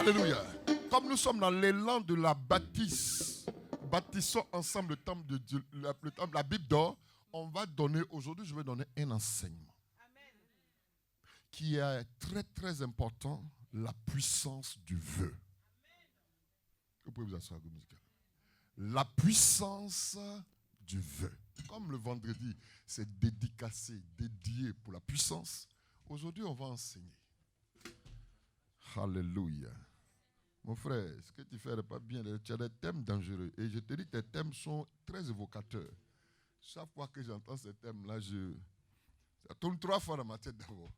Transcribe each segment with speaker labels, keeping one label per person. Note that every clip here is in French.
Speaker 1: Alléluia. Comme nous sommes dans l'élan de la bâtisse, bâtissons ensemble le temple de Dieu, le temple, la Bible d'or. On va donner, aujourd'hui je vais donner un enseignement. Amen. Qui est très très important, la puissance du vœu. Amen. Vous pouvez vous asseoir, musical. La puissance du vœu. Comme le vendredi, c'est dédicacé, dédié pour la puissance. Aujourd'hui, on va enseigner. Alléluia. Mon frère, ce que tu fais n'est pas bien. Tu as des thèmes dangereux. Et je te dis, tes thèmes sont très évocateurs. Chaque fois que j'entends ces thèmes-là, ça tourne 3 fois dans ma tête d'abord.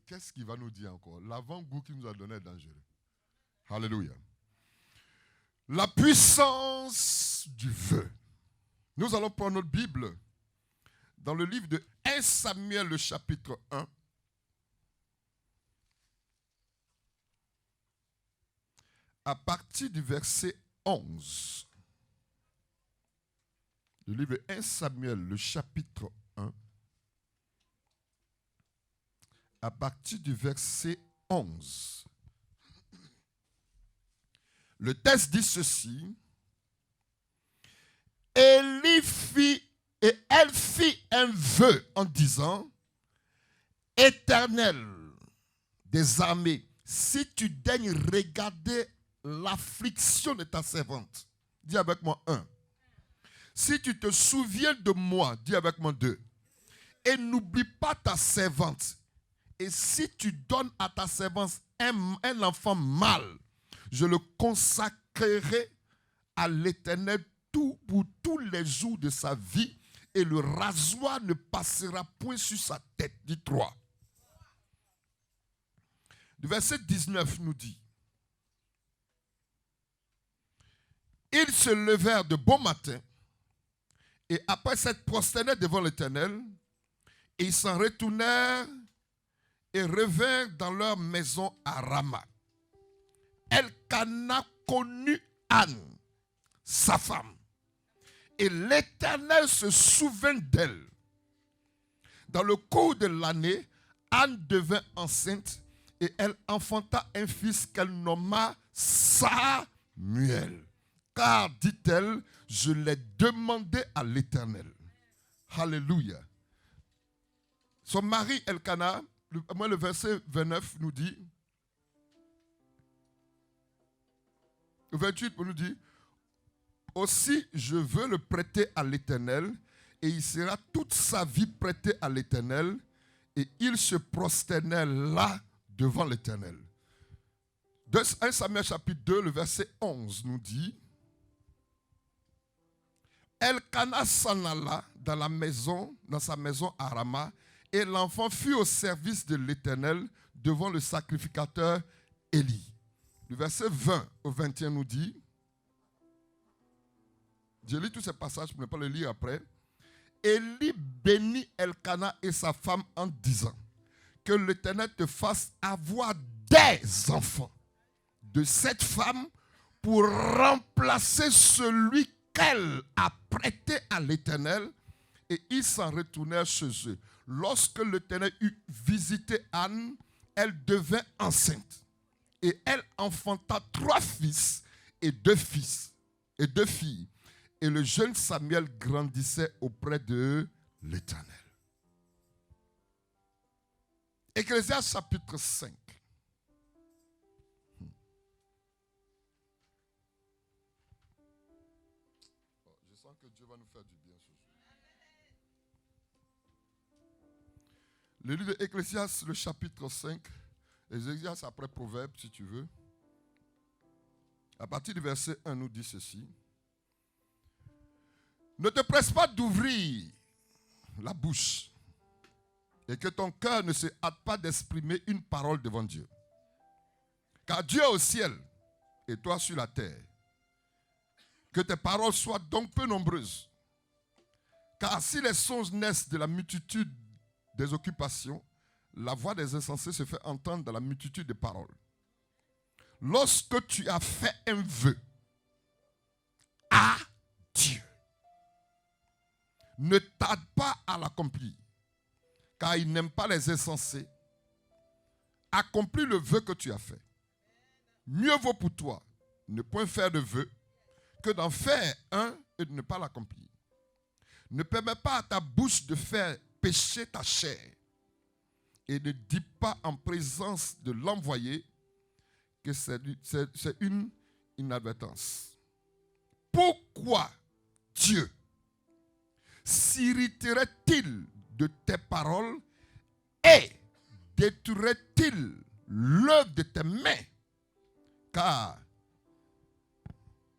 Speaker 1: Qu'est-ce qu'il va nous dire encore? L'avant-goût qu'il nous a donné est dangereux. Alléluia. La puissance du vœu. Nous allons prendre notre Bible dans le livre de 1 Samuel, le chapitre 1. À partir du verset 11. Le livre de 1 Samuel, le chapitre 1. À partir du verset 11. Le texte dit ceci. Élie fit, et elle fit un vœu en disant, Éternel des armées, si tu daignes regarder l'affliction de ta servante, dis avec moi 1. Si tu te souviens de moi, dis avec moi 2. Et n'oublie pas ta servante. Et si tu donnes à ta servante un enfant mâle, je le consacrerai à l'Éternel pour tous les jours de sa vie, et le rasoir ne passera point sur sa tête. Dit 3. Le verset 19 nous dit, ils se levèrent de bon matin, et après s'être prosternés devant l'Éternel, ils s'en retournèrent et revinrent dans leur maison à Rama. Elkana connut Anne, sa femme, et l'Éternel se souvint d'elle. Dans le cours de l'année, Anne devint enceinte et elle enfanta un fils qu'elle nomma Samuel. Car, dit-elle, je l'ai demandé à l'Éternel. Alléluia. Son mari Elkana, le verset 29 nous dit, le 28 nous dit, aussi je veux le prêter à l'Éternel, et il sera toute sa vie prêté à l'Éternel, et il se prosternait là devant l'Éternel. 1 Samuel chapitre 2, le verset 11 nous dit, Elkana s'en alla dans sa maison à Rama, et l'enfant fut au service de l'Éternel devant le sacrificateur Élie. Le verset 20 au 21 nous dit, je lis tous ces passages pour ne pas le lire après. Élie bénit Elkana et sa femme en disant, que l'Éternel te fasse avoir des enfants de cette femme pour remplacer celui qu'elle a prêté à l'Éternel. Et ils s'en retournèrent chez eux. Lorsque l'Éternel eut visité Anne, elle devint enceinte. Et elle enfanta 3 fils et 2 filles. Et le jeune Samuel grandissait auprès de l'Éternel. Ecclésiaste chapitre 5. Je sens que Dieu va nous faire du bien ce jour. Le livre d'Ecclésiaste, le chapitre 5. Ecclésiaste après Proverbe, si tu veux. À partir du verset 1, nous dit ceci. Ne te presse pas d'ouvrir la bouche et que ton cœur ne se hâte pas d'exprimer une parole devant Dieu. Car Dieu est au ciel et toi sur la terre. Que tes paroles soient donc peu nombreuses. Car si les songes naissent de la multitude des occupations, la voix des insensés se fait entendre dans la multitude des paroles. Lorsque tu as fait un vœu à Dieu, ne tarde pas à l'accomplir, car il n'aime pas les insensés. Accomplis le vœu que tu as fait. Mieux vaut pour toi ne point faire de vœu que d'en faire un et de ne pas l'accomplir. Ne permets pas à ta bouche de faire pécher ta chair et ne dis pas en présence de l'envoyé que c'est une inadvertance. Pourquoi Dieu s'irriterait-il de tes paroles et détruirait-il l'œuvre de tes mains? Car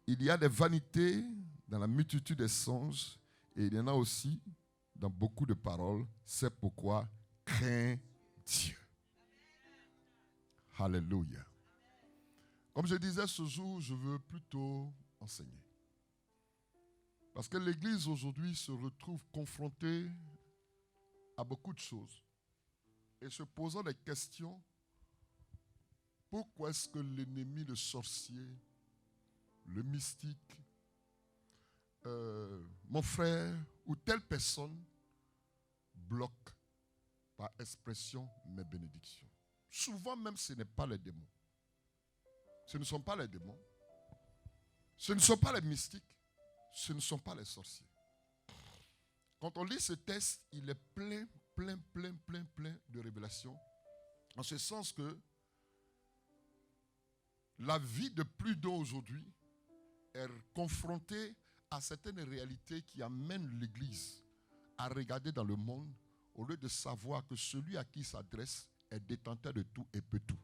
Speaker 1: il y a des vanités dans la multitude des songes et il y en a aussi dans beaucoup de paroles. C'est pourquoi crains Dieu. Alléluia. Comme je disais ce jour, je veux plutôt enseigner. Parce que l'Église aujourd'hui se retrouve confrontée à beaucoup de choses. Et se posant des questions, pourquoi est-ce que l'ennemi, le sorcier, le mystique, mon frère ou telle personne bloque par expression mes bénédictions? Souvent même ce n'est pas les démons. Ce ne sont pas les démons. Ce ne sont pas les mystiques. Ce ne sont pas les sorciers. Quand on lit ce texte, il est plein de révélations. En ce sens que la vie de plus d'un aujourd'hui est confrontée à certaines réalités qui amènent l'Église à regarder dans le monde au lieu de savoir que celui à qui il s'adresse est détenteur de tout et peut tout.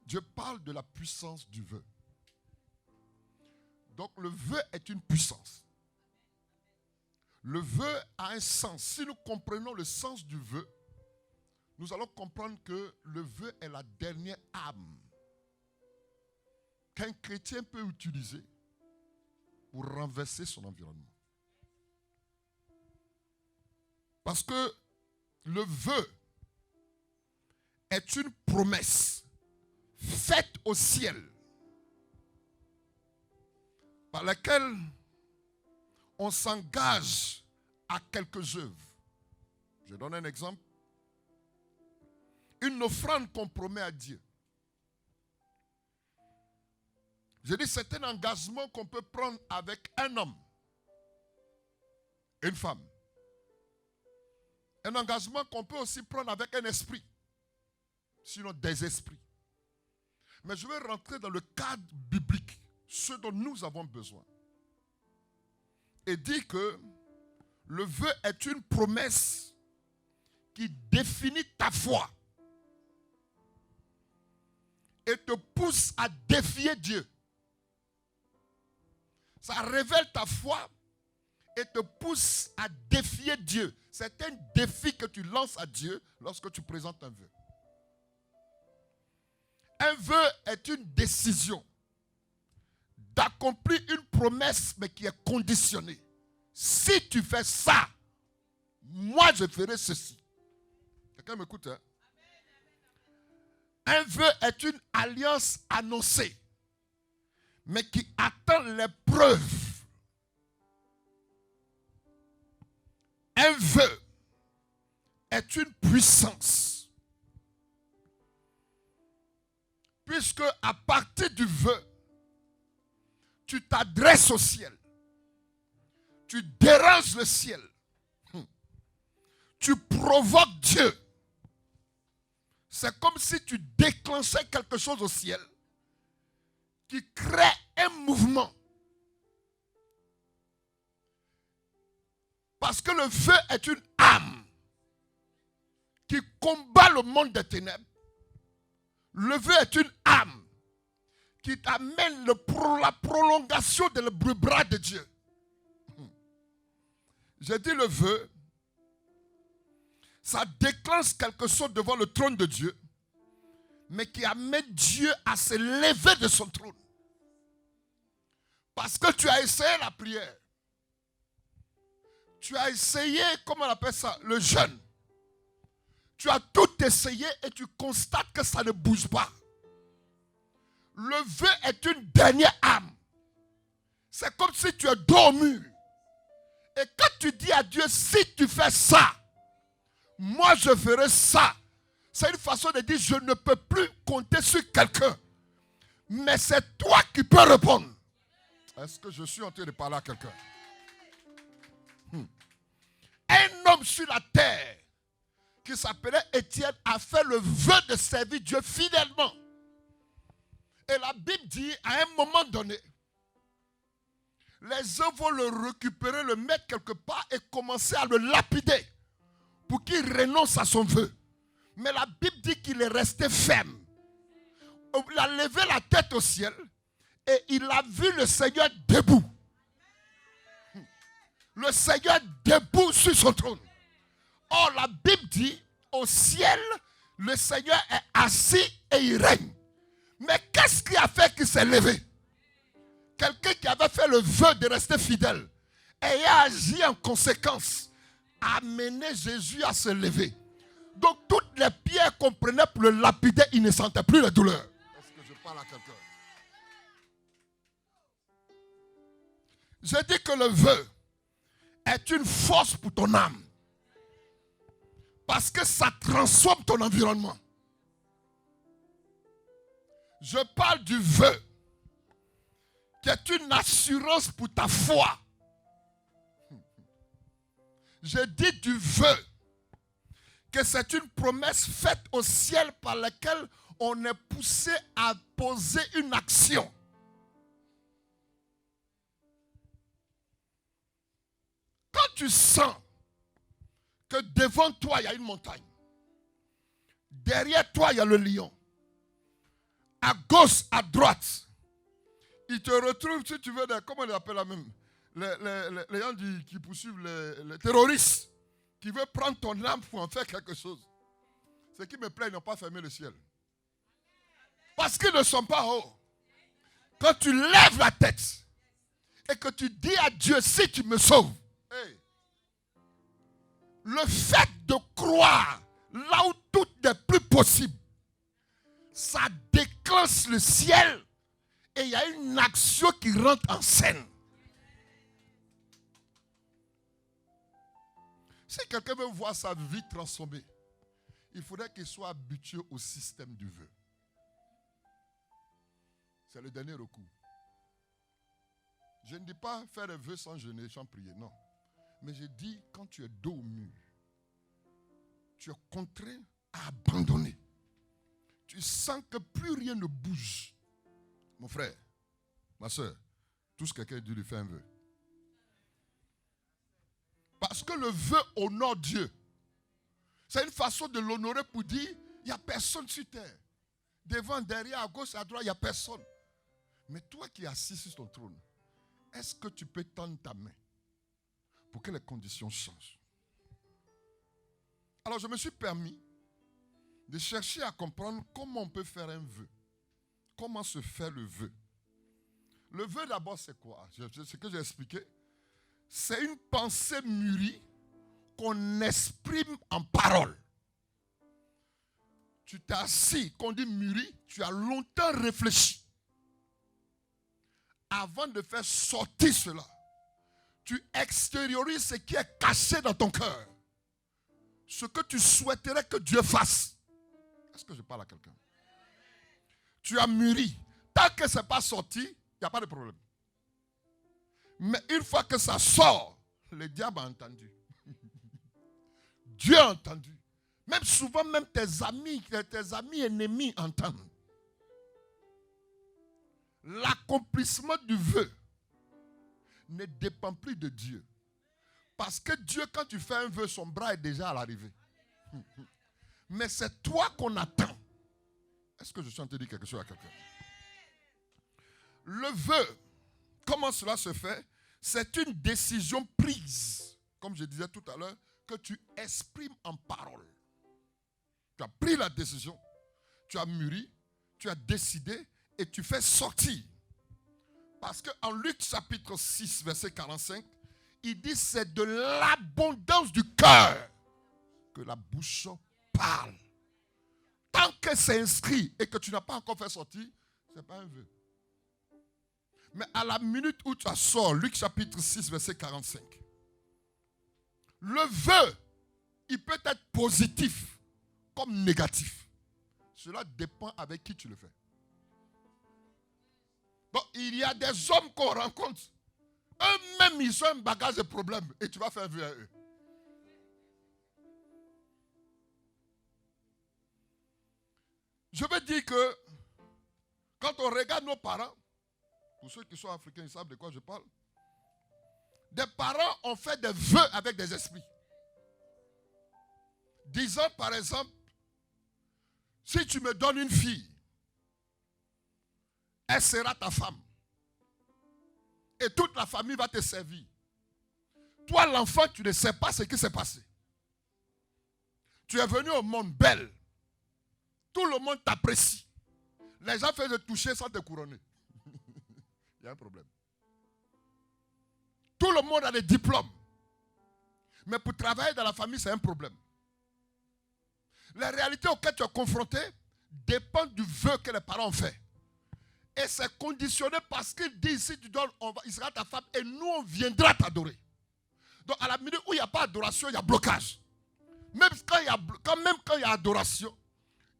Speaker 1: Dieu parle de la puissance du vœu. Donc le vœu est une puissance. Le vœu a un sens. Si nous comprenons le sens du vœu, nous allons comprendre que le vœu est la dernière arme qu'un chrétien peut utiliser pour renverser son environnement. Parce que le vœu est une promesse faite au ciel par laquelle on s'engage à quelques œuvres. Je donne un exemple. Une offrande qu'on promet à Dieu. Je dis, c'est un engagement qu'on peut prendre avec un homme, une femme. Un engagement qu'on peut aussi prendre avec un esprit, sinon des esprits. Mais je vais rentrer dans le cadre biblique, ce dont nous avons besoin. Et dire que le vœu est une promesse qui définit ta foi et te pousse à défier Dieu. Ça révèle ta foi et te pousse à défier Dieu. C'est un défi que tu lances à Dieu lorsque tu présentes un vœu. Un vœu est une décision d'accomplir une promesse, mais qui est conditionnée. Si tu fais ça, moi je ferai ceci. Quelqu'un m'écoute, hein? Un vœu est une alliance annoncée, mais qui attend les preuves. Un vœu est une puissance. Puisque à partir du vœu, tu t'adresses au ciel. Tu déranges le ciel. Tu provoques Dieu. C'est comme si tu déclenchais quelque chose au ciel qui crée un mouvement. Parce que le vœu est une âme qui combat le monde des ténèbres. Le vœu est une âme qui t'amène la prolongation du bras de Dieu. J'ai dit le vœu, ça déclenche quelque chose devant le trône de Dieu, mais qui amène Dieu à se lever de son trône. Parce que tu as essayé la prière. Tu as essayé, comment on appelle ça, le jeûne. Tu as tout essayé et tu constates que ça ne bouge pas. Le vœu est une dernière âme. C'est comme si tu es dormi. Et quand tu dis à Dieu, si tu fais ça, moi je ferai ça. C'est une façon de dire, je ne peux plus compter sur quelqu'un. Mais c'est toi qui peux répondre. Est-ce que je suis en train de parler à quelqu'un? Un homme sur la terre qui s'appelait Étienne a fait le vœu de servir Dieu fidèlement. Et la Bible dit, à un moment donné, les uns vont le récupérer, le mettre quelque part et commencer à le lapider pour qu'il renonce à son vœu. Mais la Bible dit qu'il est resté ferme. Il a levé la tête au ciel et il a vu le Seigneur debout. Le Seigneur debout sur son trône. Or, la Bible dit, au ciel, le Seigneur est assis et il règne. Mais qu'est-ce qui a fait qu'il s'est levé? Quelqu'un qui avait fait le vœu de rester fidèle et a agi en conséquence, a amené Jésus à se lever. Donc, toutes les pierres qu'on prenait pour le lapider, il ne sentait plus la douleur. Est-ce que je parle à quelqu'un? Je dis que le vœu est une force pour ton âme. Parce que ça transforme ton environnement. Je parle du vœu, qui est une assurance pour ta foi. Je dis du vœu, que c'est une promesse faite au ciel par laquelle on est poussé à poser une action. Quand tu sens que devant toi, il y a une montagne. Derrière toi, il y a le lion. À gauche, à droite. Il te retrouve, si tu veux, comment on appelle la même? Les gens qui poursuivent les terroristes. Qui veulent prendre ton âme pour en faire quelque chose. Ce qui me plaît, ils n'ont pas fermé le ciel. Parce qu'ils ne sont pas hauts. Quand tu lèves la tête et que tu dis à Dieu, si tu me sauves, hey, le fait de croire là où tout n'est plus possible, ça déclenche le ciel et il y a une action qui rentre en scène. Si quelqu'un veut voir sa vie transformée, il faudrait qu'il soit habitué au système du vœu. C'est le dernier recours. Je ne dis pas faire le vœu sans jeûner, sans prier, non. Mais je dis, quand tu es dos au mur, tu es contraint à abandonner. Tu sens que plus rien ne bouge. Mon frère, ma soeur, tous quelqu'un dit lui faire un vœu. Parce que le vœu honore Dieu. C'est une façon de l'honorer pour dire, il n'y a personne sur terre. Devant, derrière, à gauche, à droite, il n'y a personne. Mais toi qui es assis sur ton trône, est-ce que tu peux tendre ta main pour que les conditions changent? Alors je me suis permis de chercher à comprendre comment on peut faire un vœu. Comment se fait le vœu? Le vœu d'abord c'est quoi? Ce que j'ai expliqué. C'est une pensée mûrie qu'on exprime en parole. Tu t'es assis, qu'on dit mûri, tu as longtemps réfléchi. Avant de faire sortir cela, tu extériorises ce qui est caché dans ton cœur. Ce que tu souhaiterais que Dieu fasse. Est-ce que je parle à quelqu'un? Tu as mûri. Tant que ce n'est pas sorti, il n'y a pas de problème. Mais une fois que ça sort, le diable a entendu. Dieu a entendu. Même souvent, même tes amis ennemis entendent. L'accomplissement du vœu ne dépend plus de Dieu. Parce que Dieu, quand tu fais un vœu, son bras est déjà à l'arrivée. Mais c'est toi qu'on attend. Est-ce que je suis en train de dire quelque chose à quelqu'un? Le vœu, comment cela se fait? C'est une décision prise, comme je disais tout à l'heure, que tu exprimes en parole. Tu as pris la décision, tu as mûri, tu as décidé et tu fais sortir. Parce qu'en Luc chapitre 6, verset 45, il dit c'est de l'abondance du cœur que la bouche parle. Tant que c'est inscrit et que tu n'as pas encore fait sortir, ce n'est pas un vœu. Mais à la minute où tu sors, Luc chapitre 6, verset 45, le vœu, il peut être positif comme négatif. Cela dépend avec qui tu le fais. Donc, il y a des hommes qu'on rencontre. Eux-mêmes, ils ont un bagage de problèmes. Et tu vas faire vue à eux. Je veux dire que quand on regarde nos parents, pour ceux qui sont africains, ils savent de quoi je parle. Des parents ont fait des vœux avec des esprits. Disons par exemple, si tu me donnes une fille, elle sera ta femme. Et toute la famille va te servir. Toi, l'enfant, tu ne sais pas ce qui s'est passé. Tu es venu au monde belle. Tout le monde t'apprécie. Les gens font de toucher sans te couronner. Il y a un problème. Tout le monde a des diplômes. Mais pour travailler dans la famille, c'est un problème. Les réalités auxquelles tu es confronté dépendent du vœu que les parents ont fait. Et c'est conditionné parce qu'ils disent, si tu donnes, il sera ta femme et nous, on viendra t'adorer. Donc, à la minute où il n'y a pas d'adoration, il y a blocage. Même quand il y a adoration,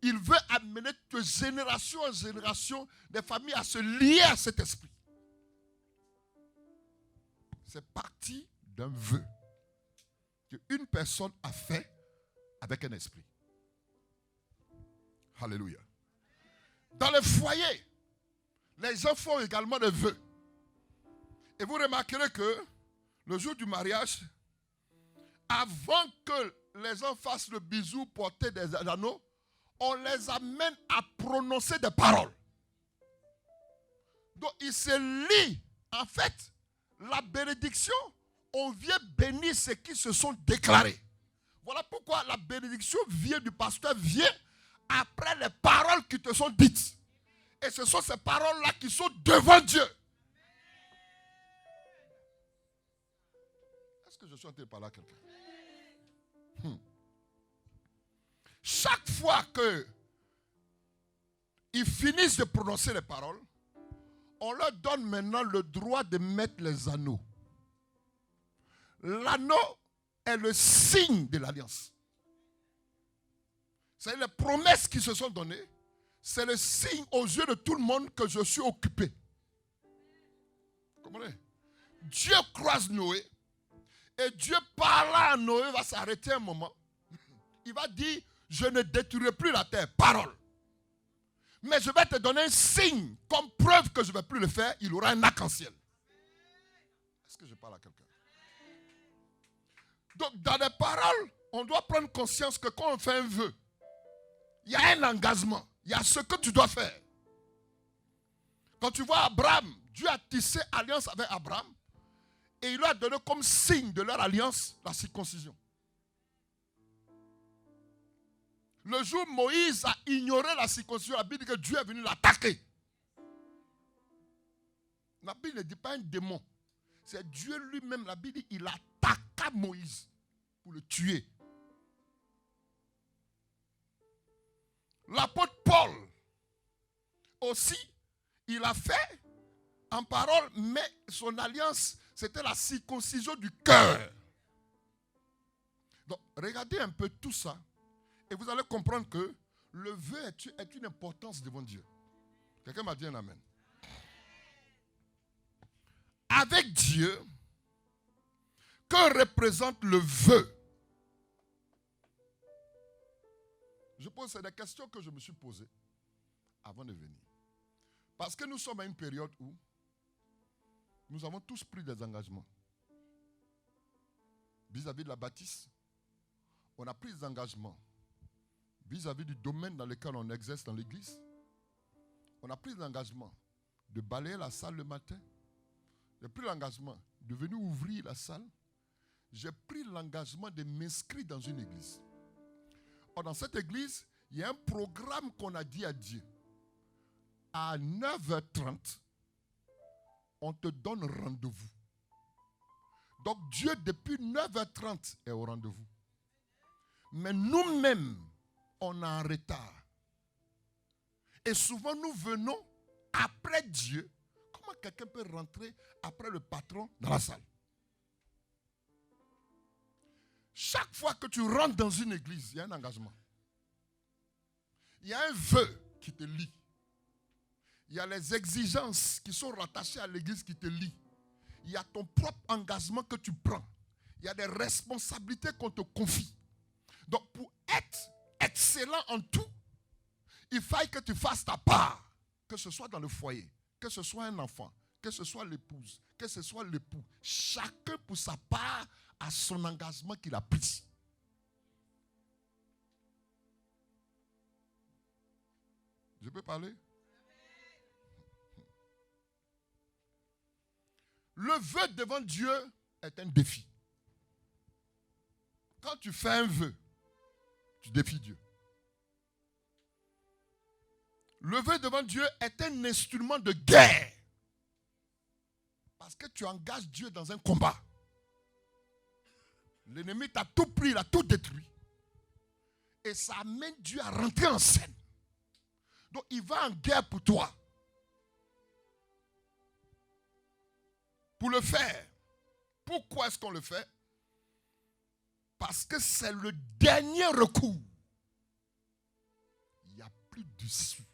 Speaker 1: il veut amener de génération en génération des familles à se lier à cet esprit. C'est parti d'un vœu qu'une personne a fait avec un esprit. Alléluia. Dans le foyer, les gens font également des vœux. Et vous remarquerez que le jour du mariage, avant que les gens fassent le bisou, porter des anneaux, on les amène à prononcer des paroles. Donc ils se lient. En fait, la bénédiction, on vient bénir ceux qui se sont déclarés. Voilà pourquoi la bénédiction vient du pasteur, vient après les paroles qui te sont dites. Et ce sont ces paroles-là qui sont devant Dieu. Est-ce que je suis en train de parler à quelqu'un? Chaque fois qu'ils finissent de prononcer les paroles, on leur donne maintenant le droit de mettre les anneaux. L'anneau est le signe de l'alliance. C'est les promesses qui se sont données. C'est le signe aux yeux de tout le monde que je suis occupé. Vous comprenez? Dieu croise Noé. Et Dieu parlant à Noé va s'arrêter un moment. Il va dire, je ne détruirai plus la terre. Parole. Mais je vais te donner un signe comme preuve que je ne vais plus le faire. Il aura un arc-en-ciel. Est-ce que je parle à quelqu'un? Donc, dans les paroles, on doit prendre conscience que quand on fait un vœu, il y a un engagement. Il y a ce que tu dois faire. Quand tu vois Abraham, Dieu a tissé alliance avec Abraham et il lui a donné comme signe de leur alliance la circoncision. Le jour où Moïse a ignoré la circoncision, la Bible dit que Dieu est venu l'attaquer. La Bible ne dit pas un démon. C'est Dieu lui-même, la Bible dit, il attaqua Moïse pour le tuer. L'apôtre Paul aussi, il a fait en parole, mais son alliance, c'était la circoncision du cœur. Donc, regardez un peu tout ça, et vous allez comprendre que le vœu est une importance devant Dieu. Quelqu'un m'a dit un amen. Avec Dieu, que représente le vœu? Je pose des questions que je me suis posées avant de venir. Parce que nous sommes à une période où nous avons tous pris des engagements. Vis-à-vis de la bâtisse, on a pris des engagements. Vis-à-vis du domaine dans lequel on exerce dans l'église, on a pris l'engagement de balayer la salle le matin. J'ai pris l'engagement de venir ouvrir la salle. J'ai pris l'engagement de m'inscrire dans une église. Or, dans cette église, il y a un programme qu'on a dit à Dieu. À 9h30, on te donne rendez-vous. Donc Dieu, depuis 9h30, est au rendez-vous. Mais nous-mêmes, on est en retard. Et souvent, nous venons après Dieu. Comment quelqu'un peut rentrer après le patron dans la salle? Chaque fois que tu rentres dans une église, il y a un engagement. Il y a un vœu qui te lie. Il y a les exigences qui sont rattachées à l'église qui te lient. Il y a ton propre engagement que tu prends. Il y a des responsabilités qu'on te confie. Donc, pour être excellent en tout, il faille que tu fasses ta part. Que ce soit dans le foyer, que ce soit un enfant, que ce soit l'épouse, que ce soit l'époux. Chacun pour sa part a son engagement qu'il a pris. Je peux parler? Le vœu devant Dieu est un défi. Quand tu fais un vœu, tu défies Dieu. Le vœu devant Dieu est un instrument de guerre. Parce que tu engages Dieu dans un combat. L'ennemi t'a tout pris, il a tout détruit. Et ça amène Dieu à rentrer en scène. Donc il va en guerre pour toi. Pour le faire. Pourquoi est-ce qu'on le fait? Parce que c'est le dernier recours. Il n'y a plus d'issue.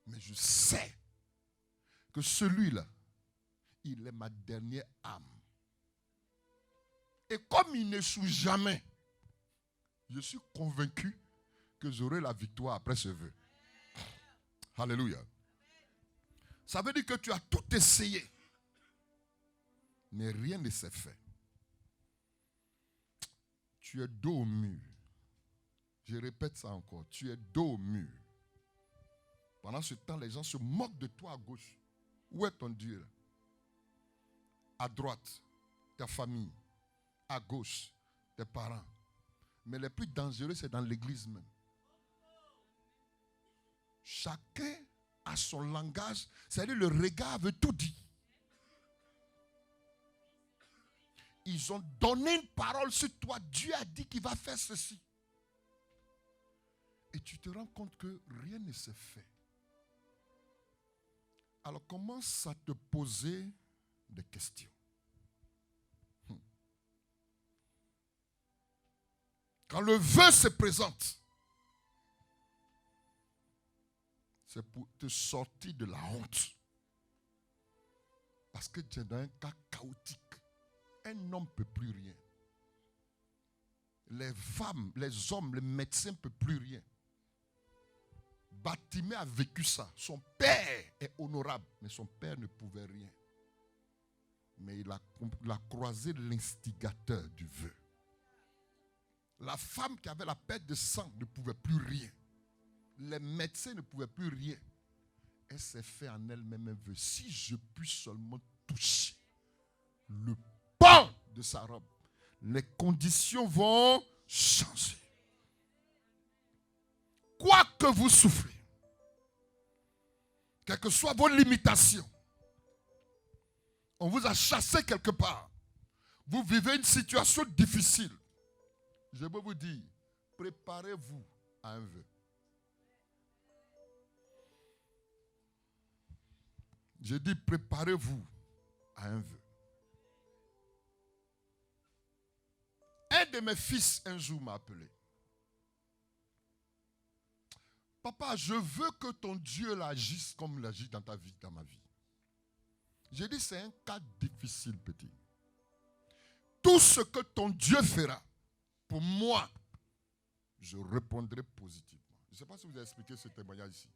Speaker 1: Mais je sais que celui-là, il est ma dernière âme. Et comme il n'échoue jamais, je suis convaincu que j'aurai la victoire après ce vœu. Alléluia. Ça veut dire que tu as tout essayé. Mais rien ne s'est fait. Tu es dos au mur. Je répète ça encore. Tu es dos au mur. Pendant ce temps, les gens se moquent de toi à gauche. Où est ton Dieu là? À droite, ta famille. À gauche, tes parents. Mais les plus dangereux, c'est dans l'église même. Chacun a son langage. C'est-à-dire le regard veut tout dire. Ils ont donné une parole sur toi. Dieu a dit qu'il va faire ceci. Et tu te rends compte que rien ne s'est fait. Alors commence à te poser des questions. Quand le vœu se présente, c'est pour te sortir de la honte. Parce que tu es dans un cas chaotique. Un homme ne peut plus rien. Les femmes, les hommes, les médecins ne peuvent plus rien. Bartimée a vécu ça. Son père est honorable, mais son père ne pouvait rien. Mais il a croisé l'instigateur du vœu. La femme qui avait la perte de sang ne pouvait plus rien. Les médecins ne pouvaient plus rien. Elle s'est fait en elle-même un vœu. Si je puis seulement toucher le pan de sa robe, les conditions vont changer. Quoi que vous souffrez, quelles que soient vos limitations, on vous a chassé quelque part, vous vivez une situation difficile, je peux vous dire, préparez-vous à un vœu. Je dis, préparez-vous à un vœu. Un de mes fils, un jour, m'a appelé. Papa, je veux que ton Dieu agisse comme il agit dans ta vie, dans ma vie. J'ai dit, c'est un cas difficile, petit. Tout ce que ton Dieu fera, pour moi, je répondrai positivement. Je ne sais pas si vous avez expliqué ce témoignage ici.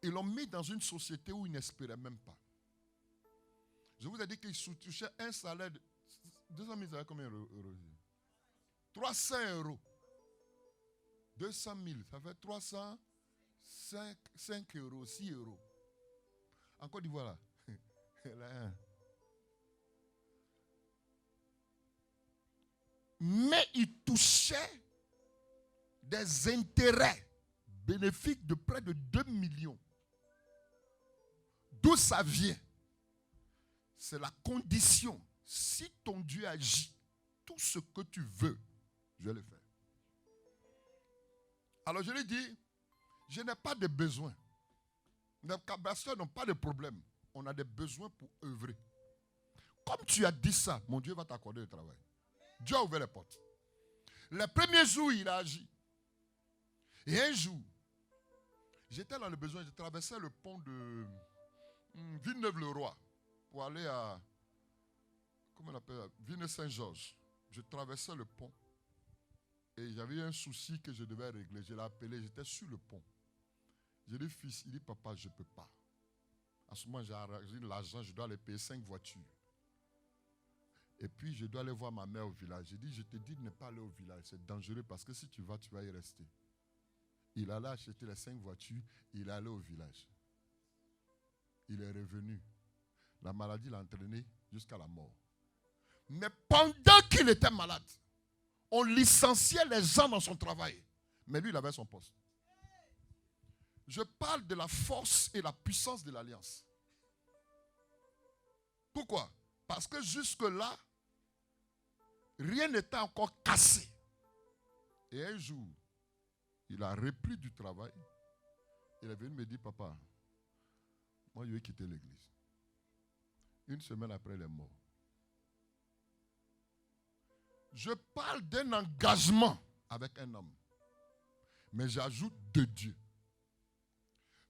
Speaker 1: Ils l'ont mis dans une société où ils n'espéraient même pas. Je vous ai dit qu'ils touchaient un salaire de 200 000, ça fait combien d'euros? 300 euros. 200 000, ça fait 305 euros, 6 euros. En Côte d'Ivoire, là. Mais ils touchaient des intérêts bénéfiques de près de 2 millions. D'où ça vient? C'est la condition. Si ton Dieu agit, tout ce que tu veux, je vais le faire. Alors je lui dis, je n'ai pas de besoin. Les pasteurs n'ont pas de problème. On a des besoins pour œuvrer. Comme tu as dit ça, mon Dieu va t'accorder le travail. Dieu a ouvert les portes. Les premiers jours, il a agi. Et un jour, j'étais dans le besoin, je traversais le pont de Villeneuve-le-Roi pour aller à, comment on appelle, Villeneuve-Saint-Georges. Je traversais le pont et j'avais un souci que je devais régler. Je l'ai appelé, j'étais sur le pont. J'ai dit, fils, il dit, papa, je ne peux pas. À ce moment, j'ai arrangé l'argent, je dois aller payer 5 voitures. Et puis, je dois aller voir ma mère au village. J'ai dit, je te dis de ne pas aller au village. C'est dangereux parce que si tu vas y rester. Il allait acheter les 5 voitures, il allait au village. Il est revenu. La maladie l'a entraîné jusqu'à la mort. Mais pendant qu'il était malade, on licenciait les gens dans son travail. Mais lui, il avait son poste. Je parle de la force et la puissance de l'alliance. Pourquoi? Parce que jusque-là, rien n'était encore cassé. Et un jour, il a repris du travail. Il est venu me dire, papa, moi je vais quitter l'église. Une semaine après, il est mort. Je parle d'un engagement avec un homme. Mais j'ajoute de Dieu.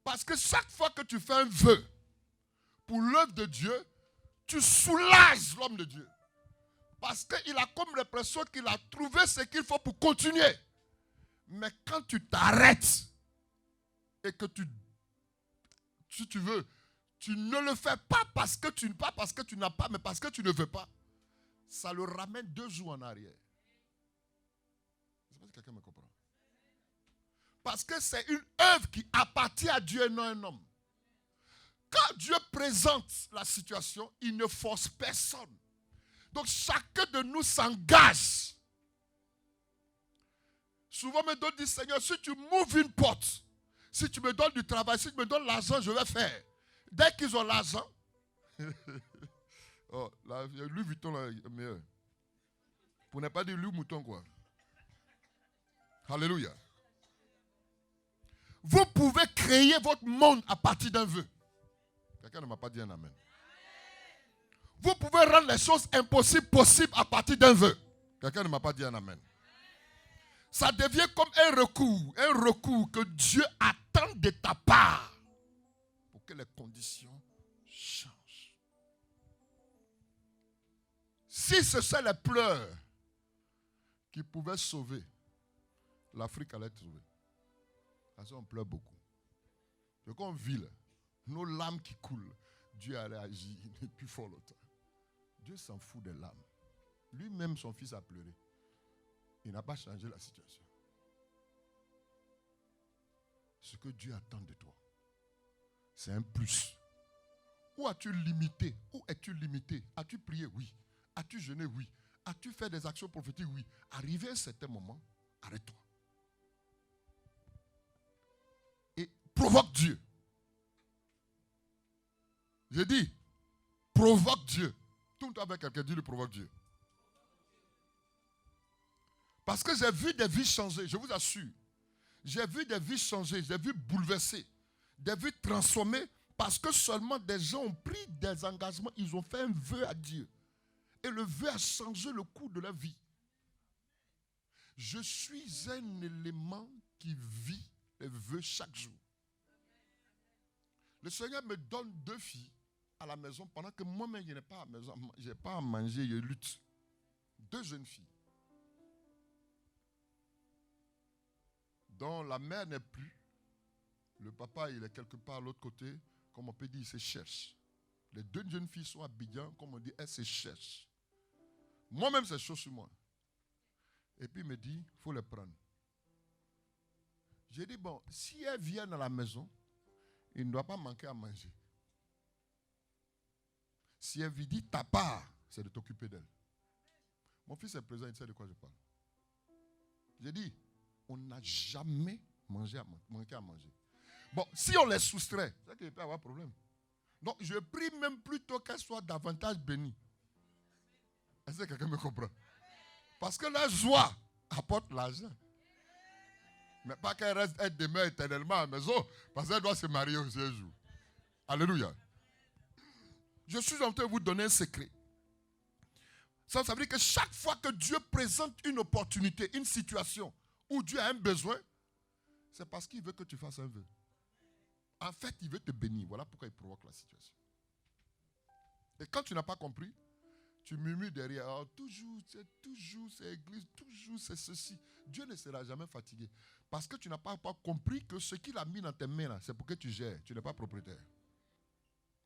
Speaker 1: Parce que chaque fois que tu fais un vœu pour l'œuvre de Dieu, tu soulages l'homme de Dieu. Parce qu'il a comme l'impression qu'il a trouvé ce qu'il faut pour continuer. Mais quand tu t'arrêtes et que si tu veux, tu ne le fais pas parce que tu n'as pas, mais parce que tu ne veux pas, ça le ramène 2 jours en arrière. Je ne sais pas si quelqu'un me comprend. Parce que c'est une œuvre qui appartient à Dieu et non à un homme. Quand Dieu présente la situation, il ne force personne. Donc chacun de nous s'engage. Souvent, mes d'autres disent, Seigneur, si tu m'ouvres une porte, si tu me donnes du travail, si tu me donnes l'argent, je vais faire. Dès qu'ils ont l'argent, oh, Louis Vuitton là, est meilleur. Pour ne pas dire Louis Mouton, quoi. Alléluia. Vous pouvez créer votre monde à partir d'un vœu. Quelqu'un ne m'a pas dit un amen. Vous pouvez rendre les choses impossibles possibles à partir d'un vœu. Quelqu'un ne m'a pas dit un amen. Ça devient comme un recours que Dieu attend de ta part pour que les conditions changent. Si ce sont les pleurs qui pouvaient sauver, l'Afrique allait être sauvée. Parce qu'on pleure beaucoup. Ce qu'on vit là, nos larmes qui coulent, Dieu allait agir plus fort longtemps. Dieu s'en fout des larmes. Lui-même, son fils a pleuré. Il n'a pas changé la situation. Ce que Dieu attend de toi, c'est un plus. Où as-tu limité? Où es-tu limité? As-tu prié? Oui. As-tu jeûné? Oui. As-tu fait des actions prophétiques? Oui. Arrivé à un certain moment, arrête-toi. Et provoque Dieu. J'ai dit, provoque Dieu. Tout avec quelqu'un dit, le provoque Dieu. Parce que j'ai vu des vies changer, je vous assure. J'ai vu des vies changer, des vies bouleversées, des vies transformées, parce que seulement des gens ont pris des engagements, ils ont fait un vœu à Dieu. Et le vœu a changé le cours de leur vie. Je suis un élément qui vit les vœux chaque jour. Le Seigneur me donne 2 filles à la maison pendant que moi-même je n'ai pas à la maison, je n'ai pas à manger, je lutte. 2 jeunes filles. dont la mère n'est plus. Le papa, il est quelque part à l'autre côté. Comme on peut dire, il se cherche. Les 2 jeunes filles sont à Abidjan, comme on dit, elles se cherchent. Moi-même, c'est chaud sur moi. Et puis il me dit, il faut les prendre. J'ai dit, bon, si elles viennent à la maison, il ne doit pas manquer à manger. Si elle lui dit, ta part, c'est de t'occuper d'elle. Mon fils est présent, il sait de quoi je parle. J'ai dit, on n'a jamais manqué à manger. Bon, si on les soustrait, c'est qu'il peut y avoir problème. Donc, je prie même plutôt qu'elles soient davantage bénies. Est-ce que quelqu'un me comprend? Parce que la joie apporte l'argent. Mais pas qu'elle reste être demeure éternellement à la maison, parce qu'elle doit se marier aussi un jour. Alléluia. Je suis en train de vous donner un secret. Ça veut dire que chaque fois que Dieu présente une opportunité, une situation où Dieu a un besoin, c'est parce qu'il veut que tu fasses un vœu. En fait, il veut te bénir. Voilà pourquoi il provoque la situation. Et quand tu n'as pas compris, tu murmures derrière. Oh, toujours, c'est église, toujours, c'est ceci. Dieu ne sera jamais fatigué. Parce que tu n'as pas compris que ce qu'il a mis dans tes mains, là, c'est pour que tu gères. Tu n'es pas propriétaire.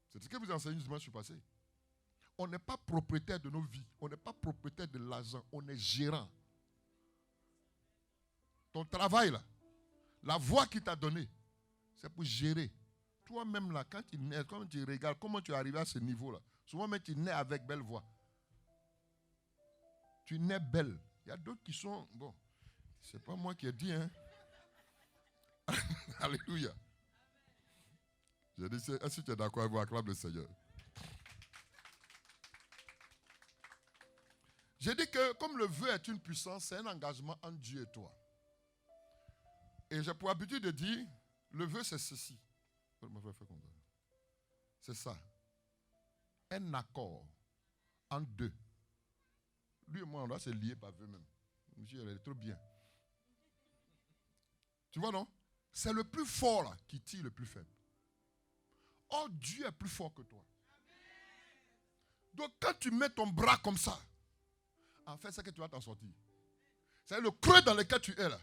Speaker 1: C'est ce que vous enseignez dimanche passé. On n'est pas propriétaire de nos vies. On n'est pas propriétaire de l'argent. On est gérant. Ton travail, là, la voix qu'il t'a donnée, c'est pour gérer. Toi-même, là, quand tu nais, quand tu regardes comment tu es arrivé à ce niveau-là, souvent, même tu nais avec belle voix. Tu nais belle. Il y a d'autres qui sont... Bon, c'est pas moi qui ai dit, hein. Alléluia. Je dis, est-ce que tu es d'accord avec moi? Acclame le Seigneur. J'ai dit que comme le vœu est une puissance, c'est un engagement entre Dieu et toi. Et j'ai pour habitude de dire, le vœu c'est ceci. C'est ça. Un accord entre deux. Lui et moi, on doit se lier par vœu même. Monsieur, elle est trop bien. Tu vois, non? C'est le plus fort là qui tire le plus faible. Oh, Dieu est plus fort que toi. Donc, quand tu mets ton bras comme ça, en fait, c'est que tu vas t'en sortir. C'est le creux dans lequel tu es là.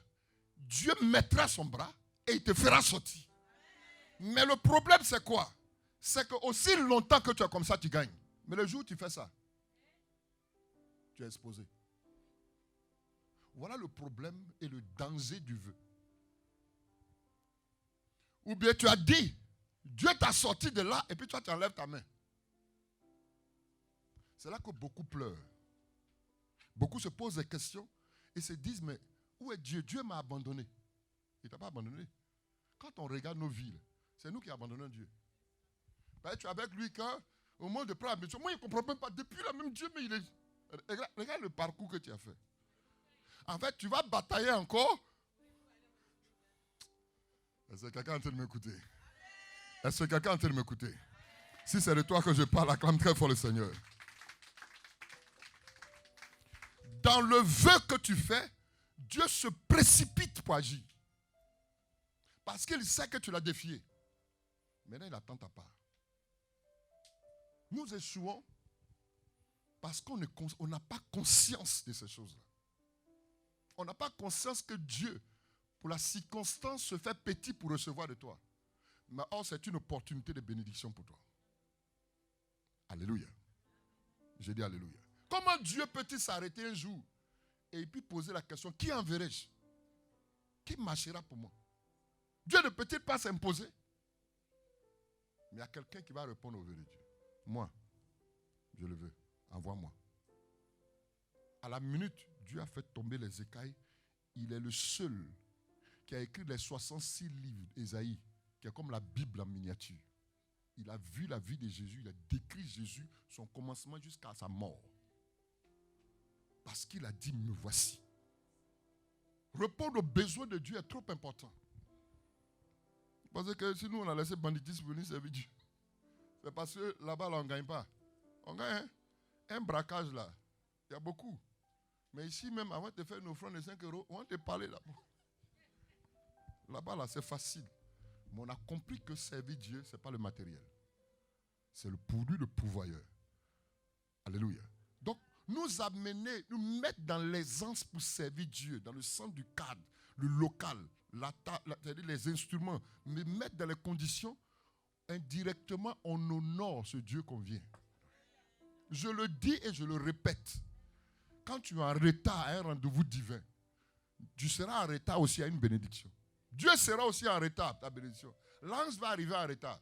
Speaker 1: Dieu mettra son bras et il te fera sortir. Mais le problème, c'est quoi? C'est que aussi longtemps que tu es comme ça, tu gagnes. Mais le jour où tu fais ça, tu es exposé. Voilà le problème et le danger du vœu. Ou bien tu as dit, Dieu t'a sorti de là et puis toi tu enlèves ta main. C'est là que beaucoup pleurent. Beaucoup se posent des questions et se disent, mais où est Dieu? Dieu m'a abandonné. Il ne t'a pas abandonné. Quand on regarde nos vies, c'est nous qui abandonnons Dieu. Tu es avec lui quand, au moment de prendre la mission, moi il ne comprend même pas. Depuis là, même Dieu, mais il est... Regarde le parcours que tu as fait. En fait, tu vas batailler encore. Est-ce que quelqu'un est en train de m'écouter? Est-ce que quelqu'un est en train de m'écouter? Si c'est de toi que je parle, acclame très fort le Seigneur. Dans le vœu que tu fais, Dieu se précipite pour agir. Parce qu'il sait que tu l'as défié. Maintenant, il attend ta part. Nous échouons parce qu'on n'a pas conscience de ces choses-là. On n'a pas conscience que Dieu, pour la circonstance, se fait petit pour recevoir de toi. Mais or, c'est une opportunité de bénédiction pour toi. Alléluia. J'ai dit alléluia. Comment Dieu peut-il s'arrêter un jour et puis poser la question, qui enverrai-je? Qui marchera pour moi? Dieu ne peut-il pas s'imposer? Mais il y a quelqu'un qui va répondre au vœu de Dieu. Moi, je le veux. Envoie-moi. À la minute, Dieu a fait tomber les écailles. Il est le seul qui a écrit les 66 livres d'Ésaïe, qui est comme la Bible en miniature. Il a vu la vie de Jésus, il a décrit Jésus, son commencement jusqu'à sa mort. Parce qu'il a dit, me voici. Répondre aux besoins de Dieu est trop important. Parce que si nous on a laissé banditisme venir servir Dieu, c'est parce que là-bas on ne gagne pas. On gagne un braquage là, il y a beaucoup. Mais ici même, avant de faire une offrande de 5 euros, on va te parler là-bas. Là-bas là, c'est facile. Mais on a compris que servir Dieu, ce n'est pas le matériel. C'est le produit, le pourvoyeur. Alléluia. Donc, nous amener, nous mettre dans l'aisance pour servir Dieu, dans le centre du cadre, le local, c'est-à-dire les instruments, mais mettre dans les conditions, indirectement, on honore ce Dieu qu'on vient. Je le dis et je le répète. Quand tu es en retard à un rendez-vous divin, tu seras en retard aussi à une bénédiction. Dieu sera aussi en retard à ta bénédiction. L'ange va arriver en retard.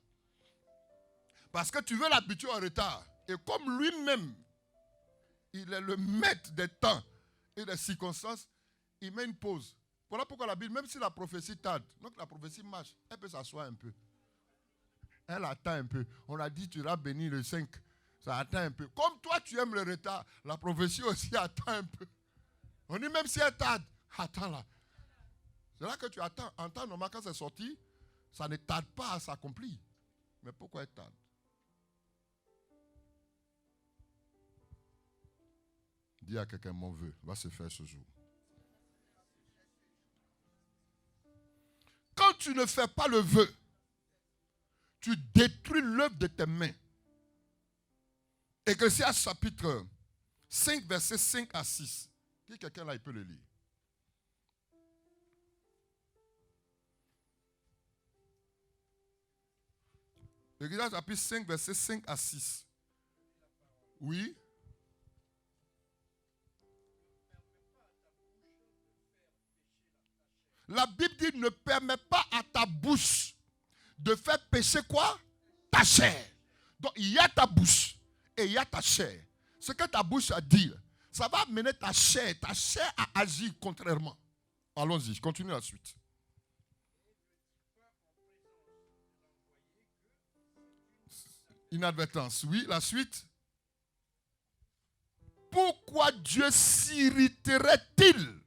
Speaker 1: Parce que tu veux l'habituer en retard. Et comme lui-même, il est le maître des temps et des circonstances, il met une pause. Voilà pourquoi la Bible, même si la prophétie tarde, donc la prophétie marche, elle peut s'asseoir un peu. Elle attend un peu. On a dit tu iras bénir le 5. Ça attend un peu. Comme toi tu aimes le retard, la prophétie aussi attend un peu. On dit même si elle tarde, attends là. C'est là que tu attends. En temps normal, quand c'est sorti, ça ne tarde pas à s'accomplir. Mais pourquoi elle tarde? Dis à quelqu'un, mon vœu va se faire ce jour. tu ne fais pas le vœu, tu détruis l'œuvre de tes mains. Ecclésiaste chapitre 5, versets 5 à 6. Si quelqu'un là, il peut le lire. Ecclésiaste chapitre 5, versets 5 à 6. Oui. La Bible dit ne permet pas à ta bouche de faire pécher quoi? Ta chair. Donc il y a ta bouche et il y a ta chair. Ce que ta bouche a dit, ça va amener ta chair à agir contrairement. Allons-y, je continue la suite. Inadvertance, oui, la suite. Pourquoi Dieu s'irriterait-il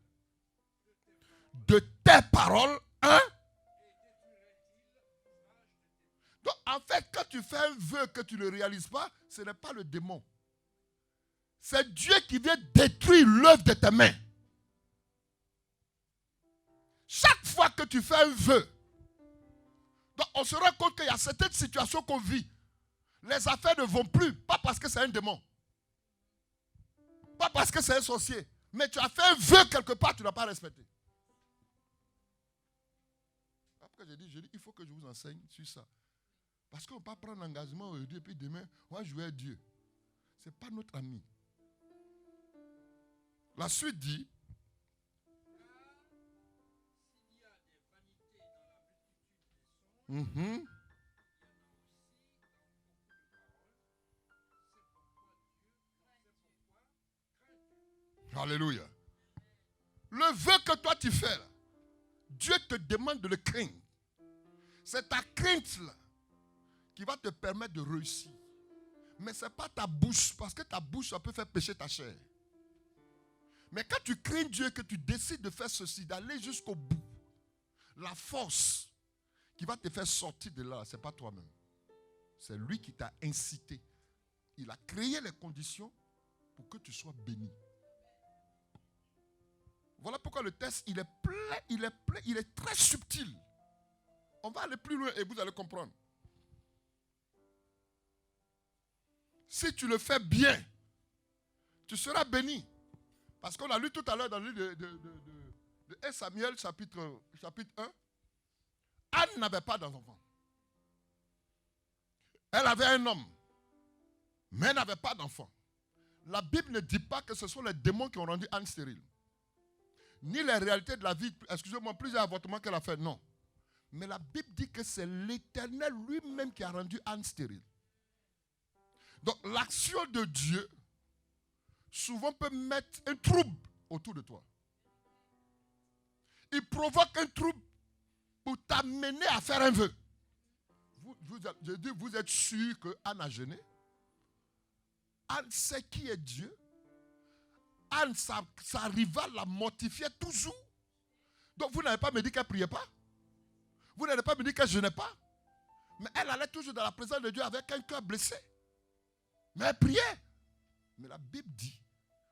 Speaker 1: de tes paroles, hein? Donc, en fait, quand tu fais un vœu que tu ne réalises pas, ce n'est pas le démon. C'est Dieu qui vient détruire l'œuvre de tes mains. Chaque fois que tu fais un vœu, donc on se rend compte qu'il y a certaines situations qu'on vit. Les affaires ne vont plus, pas parce que c'est un démon. Pas parce que c'est un sorcier. Mais tu as fait un vœu quelque part, tu n'as pas respecté. Après, j'ai dit, il faut que je vous enseigne sur ça. Parce qu'on ne peut pas prendre l'engagement aujourd'hui et puis demain, on va jouer à Dieu. Ce n'est pas notre ami. La suite dit, Alléluia. Le vœu que toi tu fais, là, Dieu te demande de le craindre. C'est ta crainte là qui va te permettre de réussir. Mais ce n'est pas ta bouche, parce que ta bouche, ça peut faire pécher ta chair. Mais quand tu crains Dieu, que tu décides de faire ceci, d'aller jusqu'au bout, la force qui va te faire sortir de là, ce n'est pas toi-même. C'est lui qui t'a incité. Il a créé les conditions pour que tu sois béni. Voilà pourquoi le texte, il est très subtil. On va aller plus loin et vous allez comprendre. Si tu le fais bien, tu seras béni. Parce qu'on a lu tout à l'heure dans le livre de 1 Samuel chapitre 1. Anne n'avait pas d'enfant. Elle avait un homme, mais elle n'avait pas d'enfant. La Bible ne dit pas que ce sont les démons qui ont rendu Anne stérile. Ni les réalités de la vie, excusez-moi, plusieurs avortements qu'elle a fait, non. Mais la Bible dit que c'est l'Éternel lui-même qui a rendu Anne stérile. Donc l'action de Dieu, souvent peut mettre un trouble autour de toi. Il provoque un trouble pour t'amener à faire un vœu. Je dis, vous êtes sûr que Anne a jeûné? Anne sait qui est Dieu. Anne, sa rivale la mortifiait toujours. Donc vous n'avez pas me dit qu'elle ne priait pas. Vous n'avez pas me dit qu'elle ne jeûnait pas. Mais elle allait toujours dans la présence de Dieu avec un cœur blessé. Mais elle priait. Mais la Bible dit,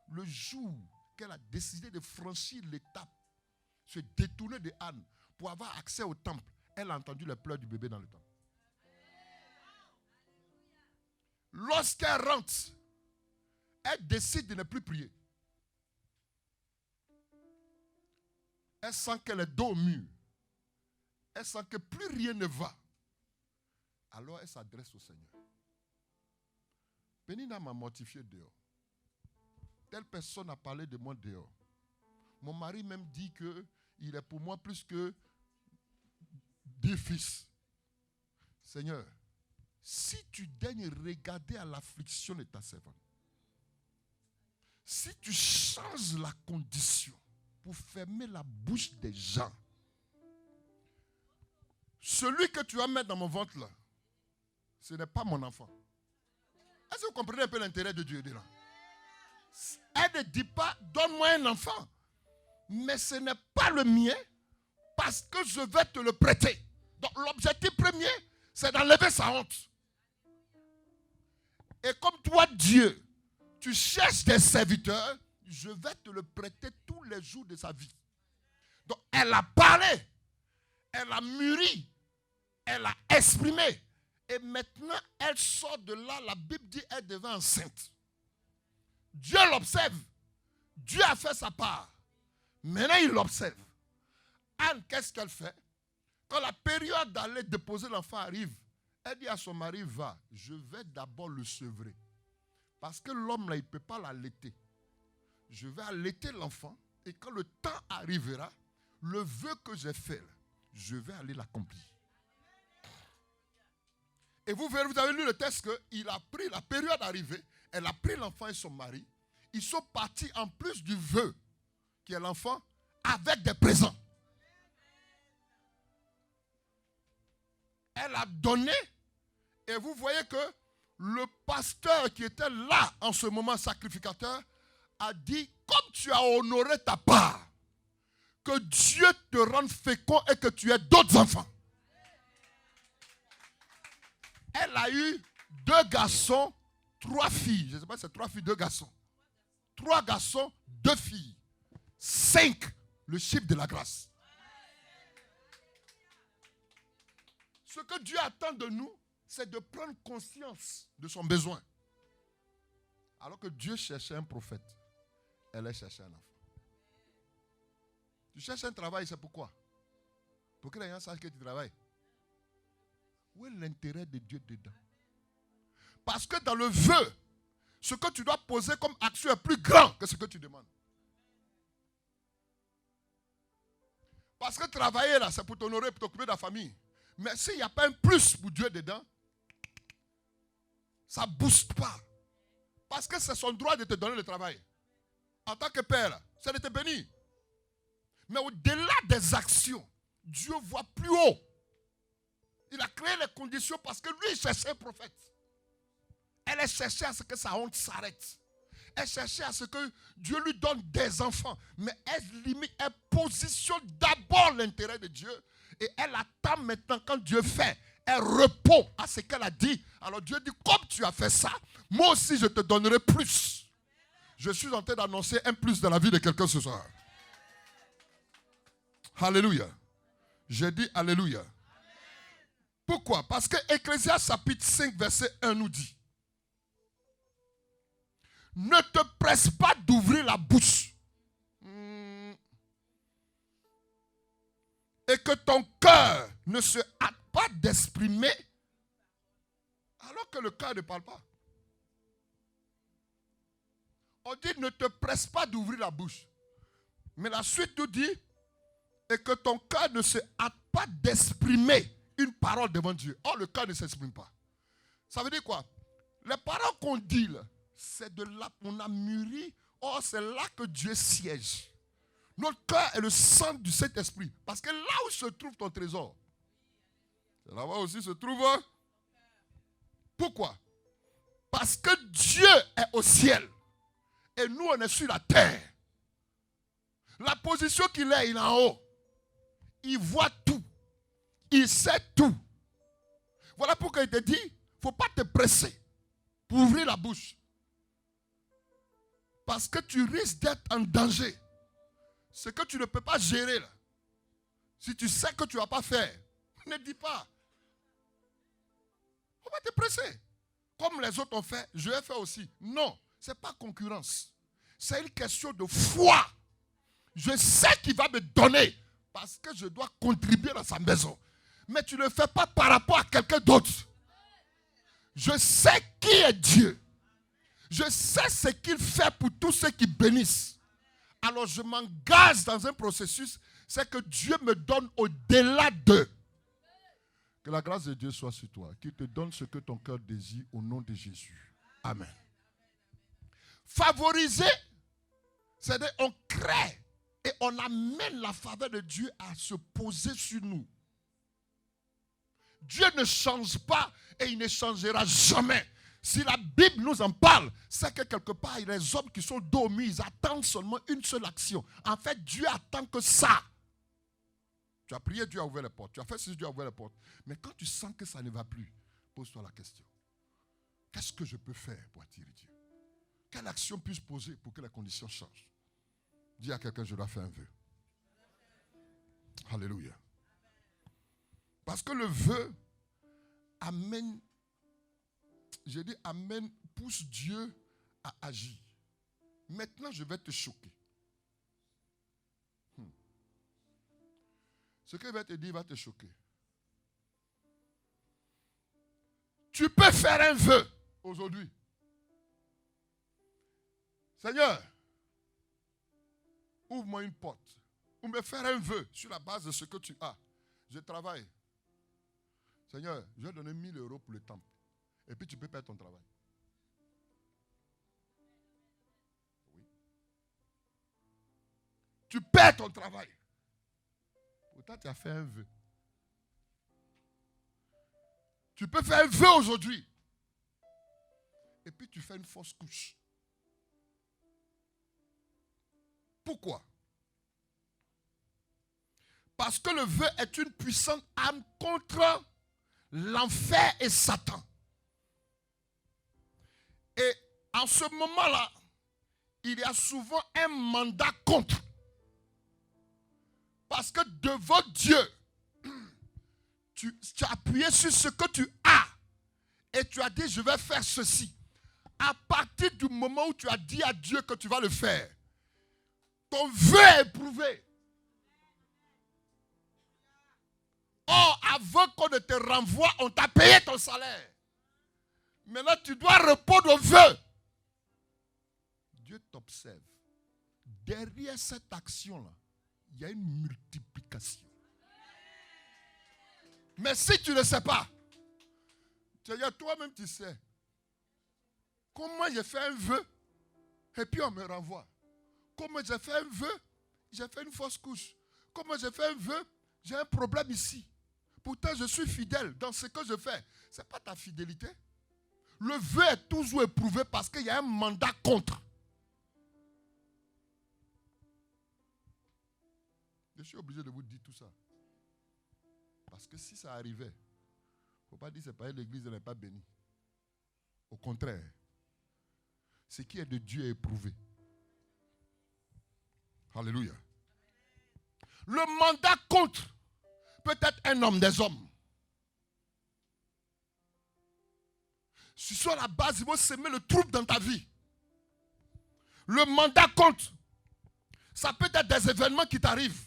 Speaker 1: le jour qu'elle a décidé de franchir l'étape, se détourner de Anne pour avoir accès au temple, elle a entendu les pleurs du bébé dans le temple. Lorsqu'elle rentre, elle décide de ne plus prier. Elle sent qu'elle est dos au mur. Elle sent que plus rien ne va. Alors elle s'adresse au Seigneur. Pénina m'a mortifié dehors. Telle personne a parlé de moi dehors. Mon mari même dit qu'il est pour moi plus que 10 fils. Seigneur, si tu daignes regarder à l'affliction de ta servante, si tu changes la condition pour fermer la bouche des gens, celui que tu vas mettre dans mon ventre là, ce n'est pas mon enfant. Est-ce que vous comprenez un peu l'intérêt de Dieu dedans? Elle ne dit pas, donne-moi un enfant. Mais ce n'est pas le mien parce que je vais te le prêter. Donc l'objectif premier, c'est d'enlever sa honte. Et comme toi, Dieu, tu cherches des serviteurs, je vais te le prêter tous les jours de sa vie. Donc elle a parlé. elle a mûri, elle a exprimé. Et maintenant, elle sort de là, la Bible dit, elle devient enceinte. Dieu l'observe. Dieu a fait sa part. Maintenant, il l'observe. Anne, qu'est-ce qu'elle fait? Quand la période d'aller déposer l'enfant arrive, elle dit à son mari, va, je vais d'abord le sevrer. Parce que l'homme, là, il ne peut pas l'allaiter. Je vais allaiter l'enfant. Et quand le temps arrivera, le vœu que j'ai fait, là, je vais aller l'accomplir. Et vous verrez, vous avez lu le texte qu'il a pris la période arrivée, elle a pris l'enfant et son mari. Ils sont partis en plus du vœu qui est l'enfant avec des présents. Elle a donné et vous voyez que le pasteur qui était là en ce moment sacrificateur a dit, comme tu as honoré ta part, que Dieu te rende fécond et que tu aies d'autres enfants. Elle a eu 2 garçons, 3 filles. Je ne sais pas si c'est 3 filles, 2 garçons. 3 garçons, 2 filles. 5, le chiffre de la grâce. Ce que Dieu attend de nous, c'est de prendre conscience de son besoin. Alors que Dieu cherchait un prophète, elle a cherché un enfant. Tu cherches un travail, c'est pourquoi? Pour que les gens sachent que tu travailles. Où est l'intérêt de Dieu dedans? Parce que dans le vœu, ce que tu dois poser comme action est plus grand que ce que tu demandes. Parce que travailler là, c'est pour t'honorer, pour t'occuper de la famille. Mais s'il n'y a pas un plus pour Dieu dedans, ça ne booste pas. Parce que c'est son droit de te donner le travail. En tant que père, c'est de te bénir. Mais au-delà des actions, Dieu voit plus haut. Il a créé les conditions parce que lui, il cherchait un prophète. Elle a cherché à ce que sa honte s'arrête. Elle cherchait à ce que Dieu lui donne des enfants. Mais elle positionne d'abord l'intérêt de Dieu. Et elle attend maintenant quand Dieu fait. Elle répond à ce qu'elle a dit. Alors Dieu dit, comme tu as fait ça, moi aussi je te donnerai plus. Je suis en train d'annoncer un plus dans la vie de quelqu'un ce soir. Alléluia. J'ai dit alléluia. Pourquoi? Parce que Ecclésiaste chapitre 5 verset 1 nous dit, ne te presse pas d'ouvrir la bouche. Et que ton cœur ne se hâte pas d'exprimer alors que le cœur ne parle pas. On dit ne te presse pas d'ouvrir la bouche. Mais la suite nous dit et que ton cœur ne se hâte pas d'exprimer une parole devant Dieu. Or, le cœur ne s'exprime pas. Ça veut dire quoi? Les paroles qu'on dit, là, c'est de là qu'on a mûri. Or, c'est là que Dieu siège. Notre cœur est le centre du Saint-Esprit. Parce que là où se trouve ton trésor, c'est là-bas aussi se trouve. Pourquoi? Parce que Dieu est au ciel. Et nous, on est sur la terre. La position qu'il est, il est en haut. Il voit tout. Il sait tout. Voilà pourquoi il te dit, il ne faut pas te presser pour ouvrir la bouche. Parce que tu risques d'être en danger. Ce que tu ne peux pas gérer là. Si tu sais que tu ne vas pas faire, ne dis pas. Il ne faut pas te presser. Comme les autres ont fait, je vais faire aussi. Non, ce n'est pas concurrence. C'est une question de foi. Je sais qu'il va me donner parce que je dois contribuer dans sa maison. Mais tu ne le fais pas par rapport à quelqu'un d'autre. Je sais qui est Dieu. Je sais ce qu'il fait pour tous ceux qui bénissent. Alors je m'engage dans un processus, c'est que Dieu me donne au-delà d'eux. Que la grâce de Dieu soit sur toi, qu'il te donne ce que ton cœur désire au nom de Jésus. Amen. Favoriser, c'est-à-dire on crée et on amène la faveur de Dieu à se poser sur nous. Dieu ne change pas et il ne changera jamais. Si la Bible nous en parle, c'est que quelque part, il y a des hommes qui sont dormis, ils attendent seulement une seule action. En fait, Dieu attend que ça. Tu as prié, Dieu a ouvert les portes. Tu as fait ceci, Dieu a ouvert les portes. Mais quand tu sens que ça ne va plus, pose-toi la question. Qu'est-ce que je peux faire pour attirer Dieu? Quelle action puis-je poser pour que les conditions changent? Dis à quelqu'un, je dois faire un vœu. Alléluia. Parce que le vœu amène, j'ai dit amène, pousse Dieu à agir. Maintenant, je vais te choquer. Ce que je vais te dire va te choquer. Tu peux faire un vœu aujourd'hui. Seigneur, ouvre-moi une porte. Ou me faire un vœu sur la base de ce que tu as. Je travaille. Seigneur, je vais donner 1000 € pour le temple. Et puis tu peux perdre ton travail. Oui. Tu perds ton travail. Pourtant, tu as fait un vœu. Tu peux faire un vœu aujourd'hui. Et puis tu fais une fausse couche. Pourquoi? Parce que le vœu est une puissante arme contre l'enfer et Satan. Et en ce moment-là, il y a souvent un mandat contre. Parce que devant Dieu, tu as appuyé sur ce que tu as. Et tu as dit, je vais faire ceci. À partir du moment où tu as dit à Dieu que tu vas le faire, ton vœu est éprouvé. Or, avant qu'on ne te renvoie, on t'a payé ton salaire. Maintenant, tu dois répondre au vœu. Dieu t'observe. Derrière cette action-là, il y a une multiplication. Mais si tu ne sais pas, toi-même tu sais. Comment j'ai fait un vœu et puis on me renvoie. Comment j'ai fait un vœu, j'ai fait une fausse couche. Comment j'ai fait un vœu, j'ai un problème ici. Pourtant, je suis fidèle dans ce que je fais. Ce n'est pas ta fidélité. Le vœu est toujours éprouvé parce qu'il y a un mandat contre. Je suis obligé de vous dire tout ça. Parce que si ça arrivait, il ne faut pas dire que c'est pas l'église n'est pas bénie. Au contraire, ce qui est de Dieu est éprouvé. Alléluia. Le mandat contre peut être un homme des hommes. Si sur la base, il va semer le trouble dans ta vie. Le mandat compte. Ça peut être des événements qui t'arrivent.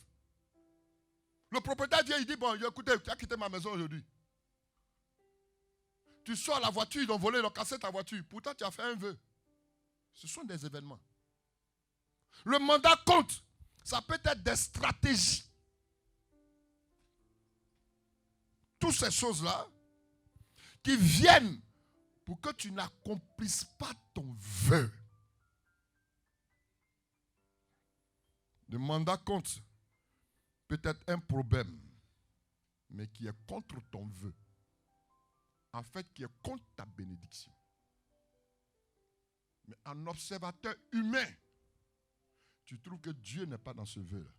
Speaker 1: Le propriétaire vient, il dit, bon, écoutez, tu as quitté ma maison aujourd'hui. Tu sors la voiture, ils ont volé, ils ont cassé ta voiture. Pourtant, tu as fait un vœu. Ce sont des événements. Le mandat compte. Ça peut être des stratégies. Toutes ces choses-là qui viennent pour que tu n'accomplisses pas ton vœu. Le mandat compte peut être un problème, mais qui est contre ton vœu. En fait, qui est contre ta bénédiction. Mais en observateur humain, tu trouves que Dieu n'est pas dans ce vœu-là.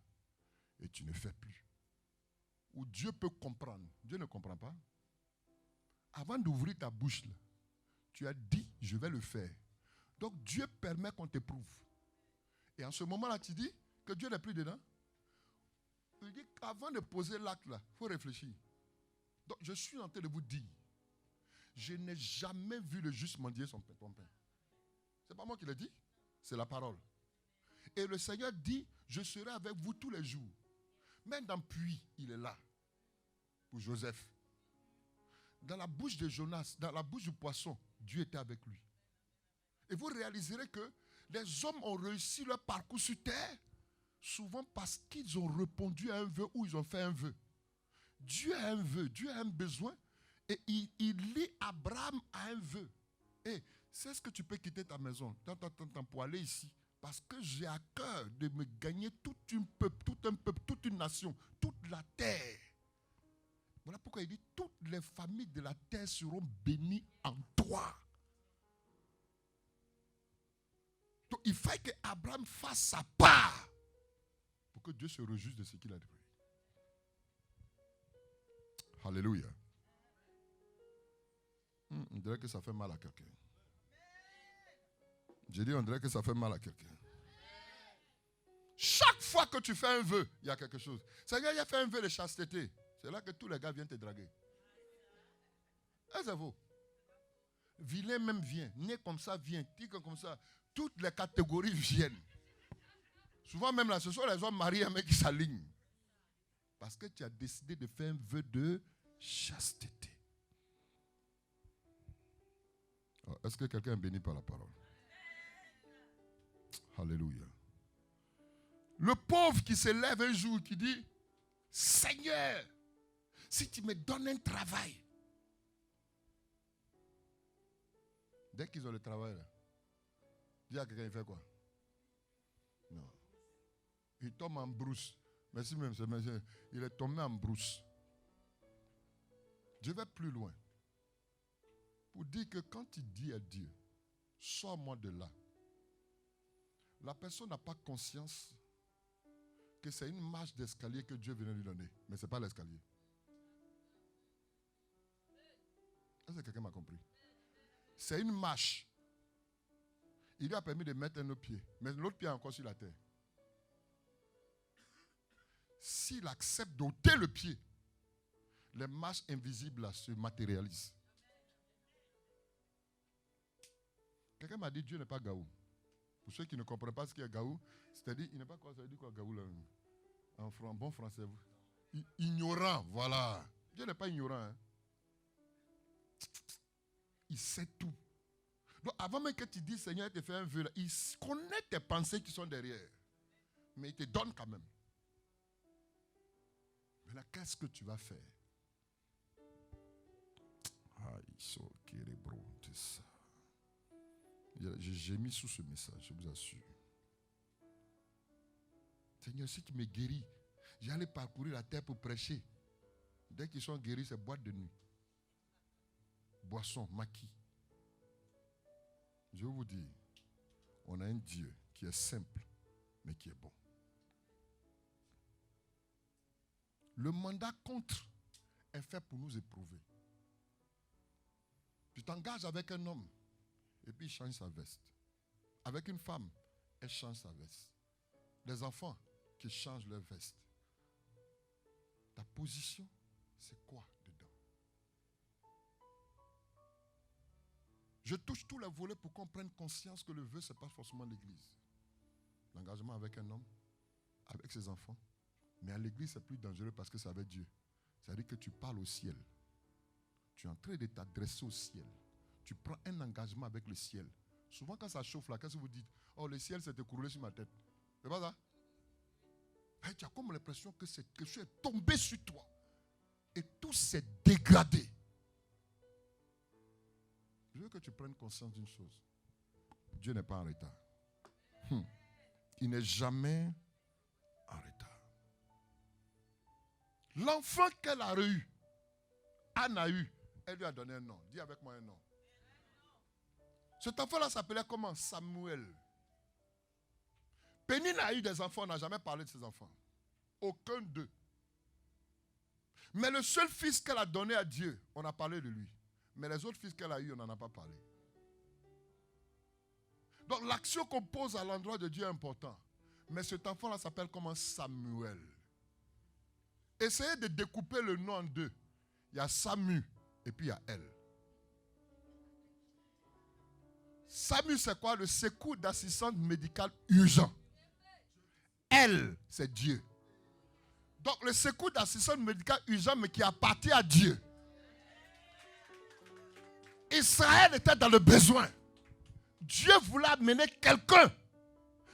Speaker 1: Et tu ne fais plus. Ou Dieu peut comprendre. Dieu ne comprend pas. Avant d'ouvrir ta bouche, là, tu as dit, je vais le faire. Donc Dieu permet qu'on t'éprouve. Et en ce moment-là, tu dis que Dieu n'est plus dedans. Il dit qu'avant de poser l'acte, là, il faut réfléchir. Donc je suis en train de vous dire, je n'ai jamais vu le juste mendier son pain. Ce n'est pas moi qui l'ai dit, c'est la parole. Et le Seigneur dit, je serai avec vous tous les jours. Même dans le puits, il est là. Pour Joseph. Dans la bouche de Jonas, dans la bouche du poisson, Dieu était avec lui. Et vous réaliserez que les hommes ont réussi leur parcours sur terre, souvent parce qu'ils ont répondu à un vœu ou ils ont fait un vœu. Dieu a un vœu, Dieu a un besoin, et il lie Abraham à un vœu. Et c'est ce que tu peux quitter ta maison pour aller ici. Parce que j'ai à cœur de me gagner tout un peuple, toute une nation, toute la terre. Voilà pourquoi il dit, toutes les familles de la terre seront bénies en toi. Donc il faut qu'Abraham fasse sa part pour que Dieu se réjouisse de ce qu'il a dit. Alléluia. On dirait que ça fait mal à quelqu'un. J'ai dit, on dirait que ça fait mal à quelqu'un. Chaque fois que tu fais un vœu, il y a quelque chose. Seigneur, il a fait un vœu de chasteté. C'est là que tous les gars viennent te draguer. Et c'est faux. Vilain même vient. Né comme ça vient. Tigre comme ça. Toutes les catégories viennent. Souvent même là, ce sont les hommes mariés mais qui s'alignent. Parce que tu as décidé de faire un vœu de chasteté. Alors, est-ce que quelqu'un est béni par la parole? Alléluia. Le pauvre qui se lève un jour, qui dit, Seigneur, si tu me donnes un travail. Dès qu'ils ont le travail, là, dis à quelqu'un, il fait quoi? Non. Il tombe en brousse. Merci même, il est tombé en brousse. Je vais plus loin. Pour dire que quand il dit à Dieu, sors-moi de là, la personne n'a pas conscience que c'est une marche d'escalier que Dieu venait lui donner. Mais ce n'est pas l'escalier. Est-ce que quelqu'un m'a compris? C'est une marche. Il lui a permis de mettre un autre pied. Mais l'autre pied est encore sur la terre. S'il accepte d'ôter le pied, les marches invisibles là, se matérialisent. Quelqu'un m'a dit Dieu n'est pas Gaou. Pour ceux qui ne comprennent pas ce qu'est Gaou, c'est-à-dire, il n'est pas quoi, ça veut dire quoi Gaou là? En bon français. Ignorant, voilà. Dieu n'est pas ignorant. Hein. Il sait tout. Donc avant même que tu dises Seigneur, il te fait un vœu là, il connaît tes pensées qui sont derrière. Mais il te donne quand même. Maintenant, qu'est-ce que tu vas faire? J'ai mis sous ce message, je vous assure. Seigneur, si tu me guéris, j'allais parcourir la terre pour prêcher. Dès qu'ils sont guéris, c'est boîte de nuit. Boisson, maquis. Je vais vous dire, on a un Dieu qui est simple, mais qui est bon. Le mandat contre est fait pour nous éprouver. Tu t'engages avec un homme, et puis il change sa veste. Avec une femme, elle change sa veste. Les enfants qui changent leur veste. Ta position, c'est quoi dedans? Je touche tous les volets pour qu'on prenne conscience que le vœu, ce n'est pas forcément l'église. L'engagement avec un homme, avec ses enfants. Mais à l'église, c'est plus dangereux parce que c'est avec Dieu. C'est-à-dire que tu parles au ciel. Tu es en train de t'adresser au ciel. Tu prends un engagement avec le ciel. Souvent, quand ça chauffe là, qu'est-ce que vous dites? Oh, le ciel s'est écroulé sur ma tête. C'est pas ça? Hey, tu as comme l'impression que quelque chose est tombé sur toi. Et tout s'est dégradé. Je veux que tu prennes conscience d'une chose. Dieu n'est pas en retard. Il n'est jamais en retard. L'enfant qu'elle a eu, Anne a eu, elle lui a donné un nom. Dis avec moi un nom. Cet enfant-là s'appelait comment? Samuel. Pénine a eu des enfants, on n'a jamais parlé de ses enfants. Aucun d'eux. Mais le seul fils qu'elle a donné à Dieu, on a parlé de lui. Mais les autres fils qu'elle a eus, on n'en a pas parlé. Donc l'action qu'on pose à l'endroit de Dieu est importante. Mais cet enfant-là s'appelle comment? Samuel. Essayez de découper le nom en deux. Il y a Samu et puis il y a elle. Samu, c'est quoi? Le secours d'assistance médicale urgent. Elle, c'est Dieu. Donc le secours d'assistance médicale urgent, mais qui appartient à Dieu. Israël était dans le besoin. Dieu voulait amener quelqu'un.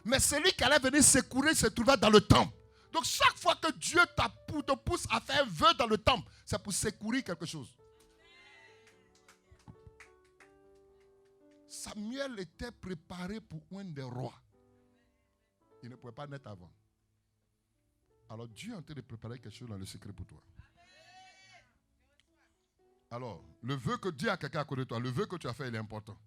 Speaker 1: Mais celui qui allait venir secourir se trouvait dans le temple. Donc chaque fois que Dieu te pousse à faire un vœu dans le temple, c'est pour secourir quelque chose. Samuel était préparé pour un des rois. Il ne pouvait pas naître avant. Alors Dieu est en train de préparer quelque chose dans le secret pour toi. Alors, le vœu que Dieu a quelqu'un à côté de toi, le vœu que tu as fait, il est important.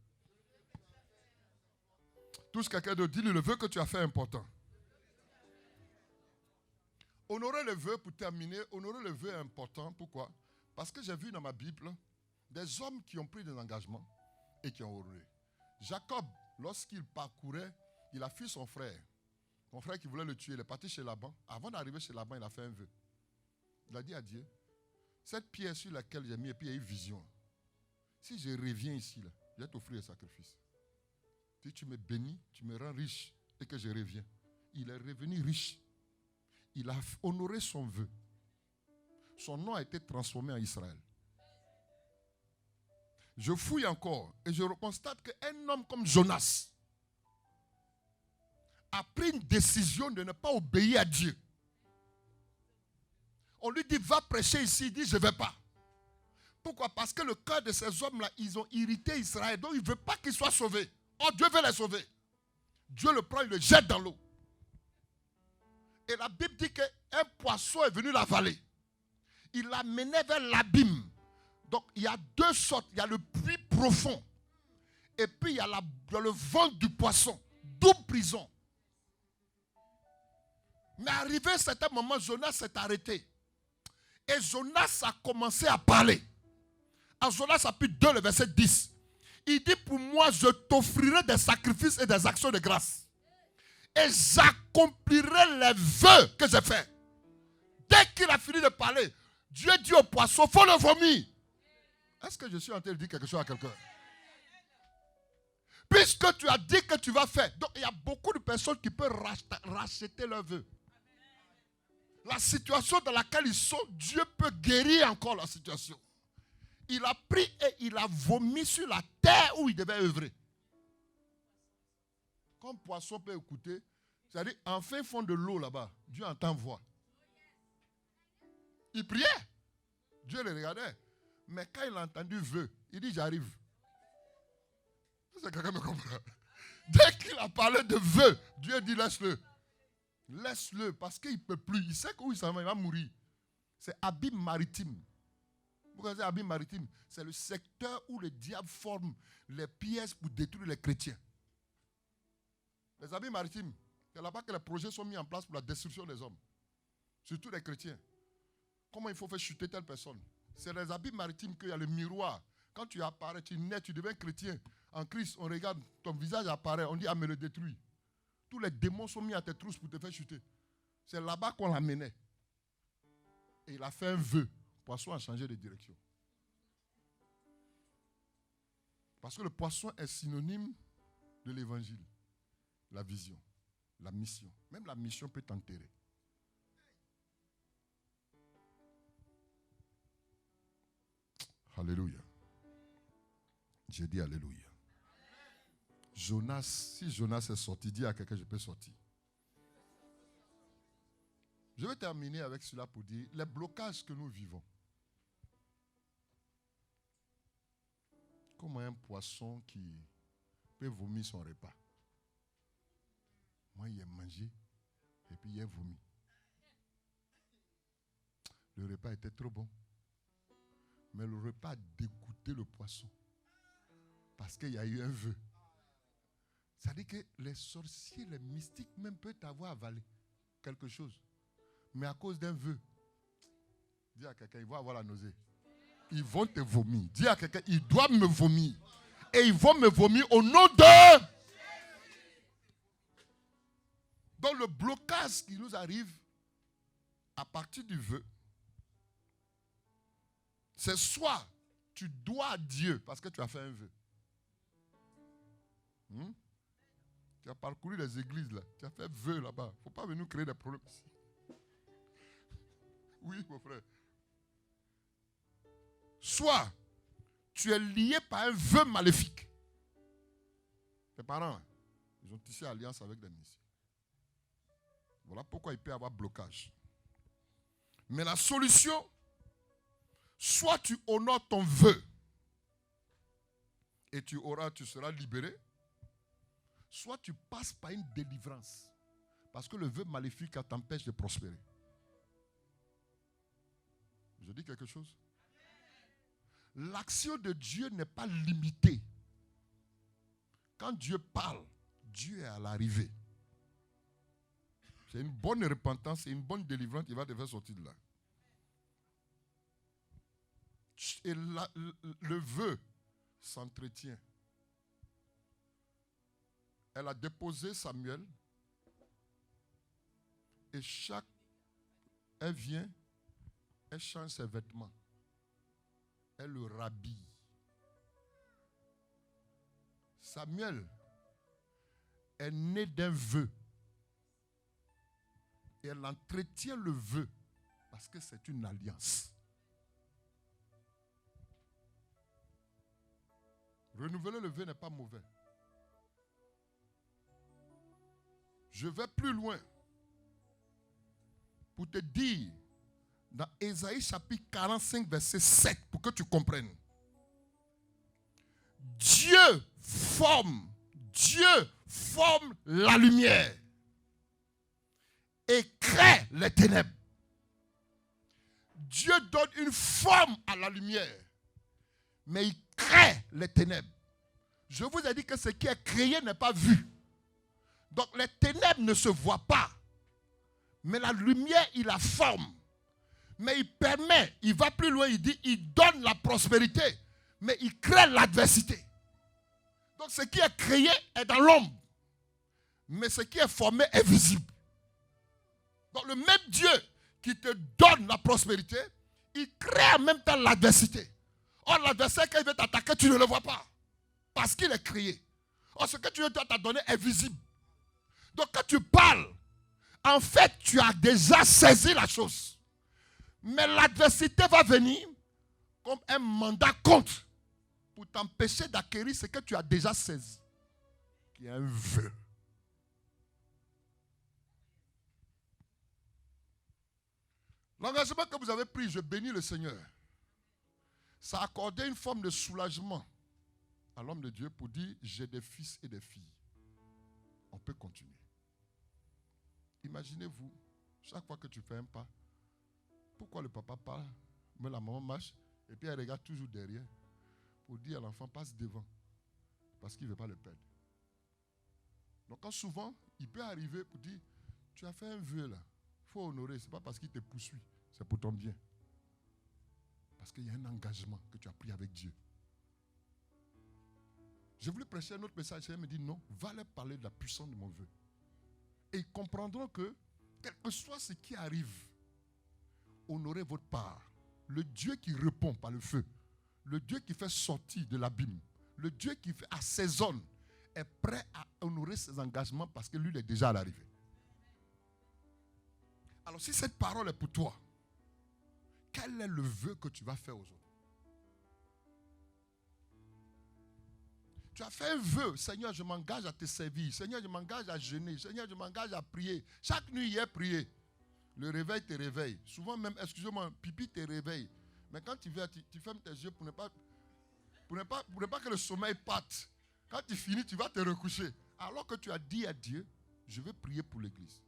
Speaker 1: Touche quelqu'un de dis-lui, le vœu que tu as fait est important. Honorer le vœu, pour terminer, honorer le vœu est important. Pourquoi? Parce que j'ai vu dans ma Bible des hommes qui ont pris des engagements et qui ont honoré. Jacob, lorsqu'il parcourait, il a fui son frère. Son frère qui voulait le tuer, il est parti chez Laban. Avant d'arriver chez Laban, il a fait un vœu. Il a dit à Dieu, Cette pierre sur laquelle j'ai mis, et puis il y a une vision. Si je reviens ici, là, je vais t'offrir un sacrifice. Si tu me bénis, tu me rends riche et que je reviens. Il est revenu riche. Il a honoré son vœu. Son nom a été transformé en Israël. Je fouille encore et je constate qu'un homme comme Jonas a pris une décision de ne pas obéir à Dieu. On lui dit, va prêcher ici. Il dit, je ne vais pas. Pourquoi? Parce que le cœur de ces hommes-là, ils ont irrité Israël. Donc, il ne veut pas qu'ils soient sauvés. Oh, Dieu veut les sauver. Dieu le prend, il le jette dans l'eau. Et la Bible dit qu'un poisson est venu l'avaler. Il l'a mené vers l'abîme. Donc, il y a deux sortes. Il y a le puits profond. Et puis, il y a le ventre du poisson. Double prison. Mais arrivé à un certain moment, Jonas s'est arrêté. Et Jonas a commencé à parler. En Jonas chapitre 2, le verset 10. Il dit, pour moi, je t'offrirai des sacrifices et des actions de grâce. Et j'accomplirai les vœux que j'ai faits. Dès qu'il a fini de parler, Dieu dit au poisson, faut le vomir. Est-ce que je suis en train de dire quelque chose à quelqu'un? Puisque tu as dit que tu vas faire. Donc il y a beaucoup de personnes qui peuvent racheter leurs vœux. La situation dans laquelle ils sont, Dieu peut guérir encore la situation. Il a pris et il a vomi sur la terre où il devait œuvrer. Comme poisson peut écouter, c'est-à-dire en fin fond de l'eau là-bas, Dieu entend voix. Il priait. Dieu le regardait. Mais quand il a entendu vœu, il dit j'arrive. Est-ce que quelqu'un me comprend? Dès qu'il a parlé de vœu, Dieu dit laisse-le. Laisse-le parce qu'il ne peut plus. Il sait où il s'en va, il va mourir. C'est abîme maritime. Vous connaissez abîme maritime? C'est le secteur où le diable forme les pièces pour détruire les chrétiens. Les abîmes maritimes, c'est là-bas que les projets sont mis en place pour la destruction des hommes. Surtout les chrétiens. Comment il faut faire chuter telle personne? C'est les abîmes maritimes qu'il y a le miroir. Quand tu apparais, tu nais, tu deviens chrétien. En Christ, on regarde, ton visage apparaît, on dit ah mais le détruit. Tous les démons sont mis à tes trousses pour te faire chuter. C'est là-bas qu'on l'amenait. Et il a fait un vœu. Poisson a changé de direction. Parce que le poisson est synonyme de l'évangile. La vision, la mission. Même la mission peut t'enterrer. Alléluia. J'ai dit alléluia. Jonas, si Jonas est sorti, dis à quelqu'un je peux sortir. Je vais terminer avec cela pour dire les blocages que nous vivons. Comme un poisson qui peut vomir son repas. Moi, il a mangé et puis il a vomi. Le repas était trop bon. Mais le repas a dégoûté le poisson. Parce qu'il y a eu un vœu. Ça dit que les sorciers, les mystiques même peuvent avoir avalé quelque chose. Mais à cause d'un vœu. Dis à quelqu'un, ils vont avoir la nausée. Ils vont te vomir. Dis à quelqu'un, ils doivent me vomir. Et ils vont me vomir au nom de... Donc le blocage qui nous arrive à partir du vœu, c'est soit tu dois à Dieu parce que tu as fait un vœu. Tu as parcouru les églises là. Tu as fait vœu là-bas. Il ne faut pas venir nous créer des problèmes ici. Oui, mon frère. Soit tu es lié par un vœu maléfique. Tes parents, ils ont tissé alliance avec des messieurs. Voilà pourquoi il peut y avoir blocage. Mais la solution, soit tu honores ton vœu et tu seras libéré, soit tu passes par une délivrance. Parce que le vœu maléfique t'empêche de prospérer. Je dis quelque chose? L'action de Dieu n'est pas limitée. Quand Dieu parle, Dieu est à l'arrivée. C'est une bonne repentance et une bonne délivrance qui va te faire sortir de là. Et le vœu s'entretient. Elle a déposé Samuel et elle vient, elle change ses vêtements. elle le rhabille. Samuel est né d'un vœu. Et elle entretient le vœu parce que c'est une alliance. Renouveler le vœu n'est pas mauvais. Je vais plus loin pour te dire dans Ésaïe chapitre 45 verset 7 pour que tu comprennes. Dieu forme la lumière et crée les ténèbres. Dieu donne une forme à la lumière, mais il crée les ténèbres. Je vous ai dit que ce qui est créé n'est pas vu. Donc les ténèbres ne se voient pas. Mais la lumière, il la forme. Mais il permet, il va plus loin, il dit, il donne la prospérité. Mais il crée l'adversité. Donc ce qui est créé est dans l'ombre. Mais ce qui est formé est visible. Donc le même Dieu qui te donne la prospérité, il crée en même temps l'adversité. Or l'adversaire, quand il veut t'attaquer, tu ne le vois pas. Parce qu'il est créé. Or ce que Dieu t'a donné est visible. Donc quand tu parles, en fait, tu as déjà saisi la chose. Mais l'adversité va venir comme un mandat contre pour t'empêcher d'acquérir ce que tu as déjà saisi, qui est un vœu. L'engagement que vous avez pris, je bénis le Seigneur. Ça a accordé une forme de soulagement à l'homme de Dieu pour dire, j'ai des fils et des filles. On peut continuer. Imaginez-vous, chaque fois que tu fais un pas, pourquoi le papa parle, mais la maman marche, et puis elle regarde toujours derrière pour dire à l'enfant, passe devant, parce qu'il ne veut pas le perdre. Donc quand souvent, il peut arriver pour dire, tu as fait un vœu là, il faut honorer, ce n'est pas parce qu'il te poursuit, c'est pour ton bien. Parce qu'il y a un engagement que tu as pris avec Dieu. Je voulais prêcher un autre message, il me dit non, va leur parler de la puissance de mon vœu. Et ils comprendront que, quel que soit ce qui arrive, honorez votre part. Le Dieu qui répond par le feu, le Dieu qui fait sortir de l'abîme, le Dieu qui fait assaisonne, est prêt à honorer ses engagements parce que lui, il est déjà à l'arrivée. Alors si cette parole est pour toi, quel est le vœu que tu vas faire aujourd'hui? Tu as fait un vœu, Seigneur, je m'engage à te servir. Seigneur, je m'engage à jeûner. Seigneur, je m'engage à prier. Chaque nuit, il y a prié. Le réveil te réveille. Souvent même, excusez-moi, pipi te réveille. Mais quand tu viens, tu fermes tes yeux pour ne pas que le sommeil parte. Quand tu finis, tu vas te recoucher. Alors que tu as dit à Dieu, je vais prier pour l'église.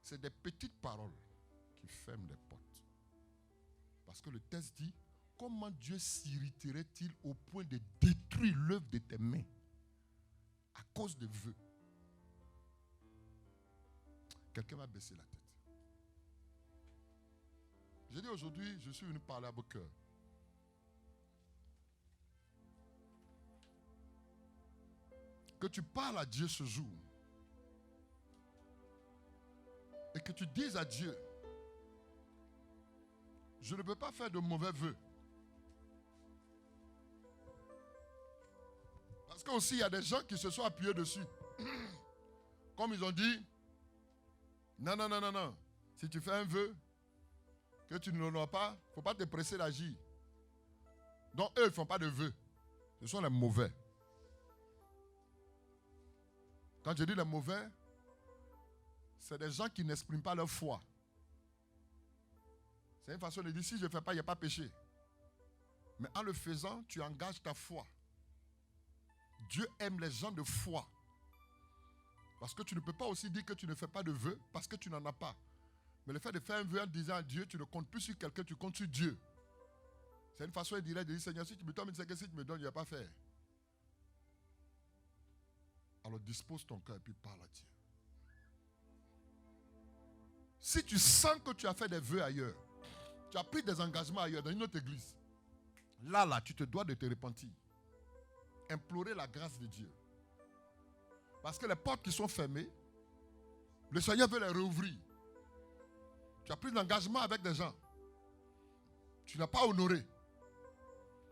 Speaker 1: C'est des petites paroles qui ferment des portes. Parce que le texte dit, comment Dieu s'irriterait-il au point de détruire l'œuvre de tes mains à cause de vœux? Quelqu'un va baisser la tête. Je dis aujourd'hui, je suis venu parler à vos cœurs. Que tu parles à Dieu ce jour. Et que tu dises à Dieu, je ne peux pas faire de mauvais vœux. Parce qu'aussi, il y a des gens qui se sont appuyés dessus. Comme ils ont dit, non. Si tu fais un vœu, que tu ne l'honores pas, il ne faut pas te presser d'agir. Donc, eux, ils ne font pas de vœux. Ce sont les mauvais. Quand je dis les mauvais, c'est des gens qui n'expriment pas leur foi. C'est une façon de dire, si je ne fais pas, il n'y a pas péché. Mais en le faisant, tu engages ta foi. Dieu aime les gens de foi. Parce que tu ne peux pas aussi dire que tu ne fais pas de vœux parce que tu n'en as pas. Mais le fait de faire un vœu en disant à Dieu, tu ne comptes plus sur quelqu'un, tu comptes sur Dieu. C'est une façon indirecte de dire, Seigneur, si tu me donnes, si tu me donnes, je ne vais pas faire. Alors dispose ton cœur et puis parle à Dieu. Si tu sens que tu as fait des vœux ailleurs, tu as pris des engagements ailleurs, dans une autre église, là, tu te dois de te repentir. Implorer la grâce de Dieu. Parce que les portes qui sont fermées, le Seigneur veut les rouvrir. Tu as pris l'engagement avec des gens. Tu n'as pas honoré.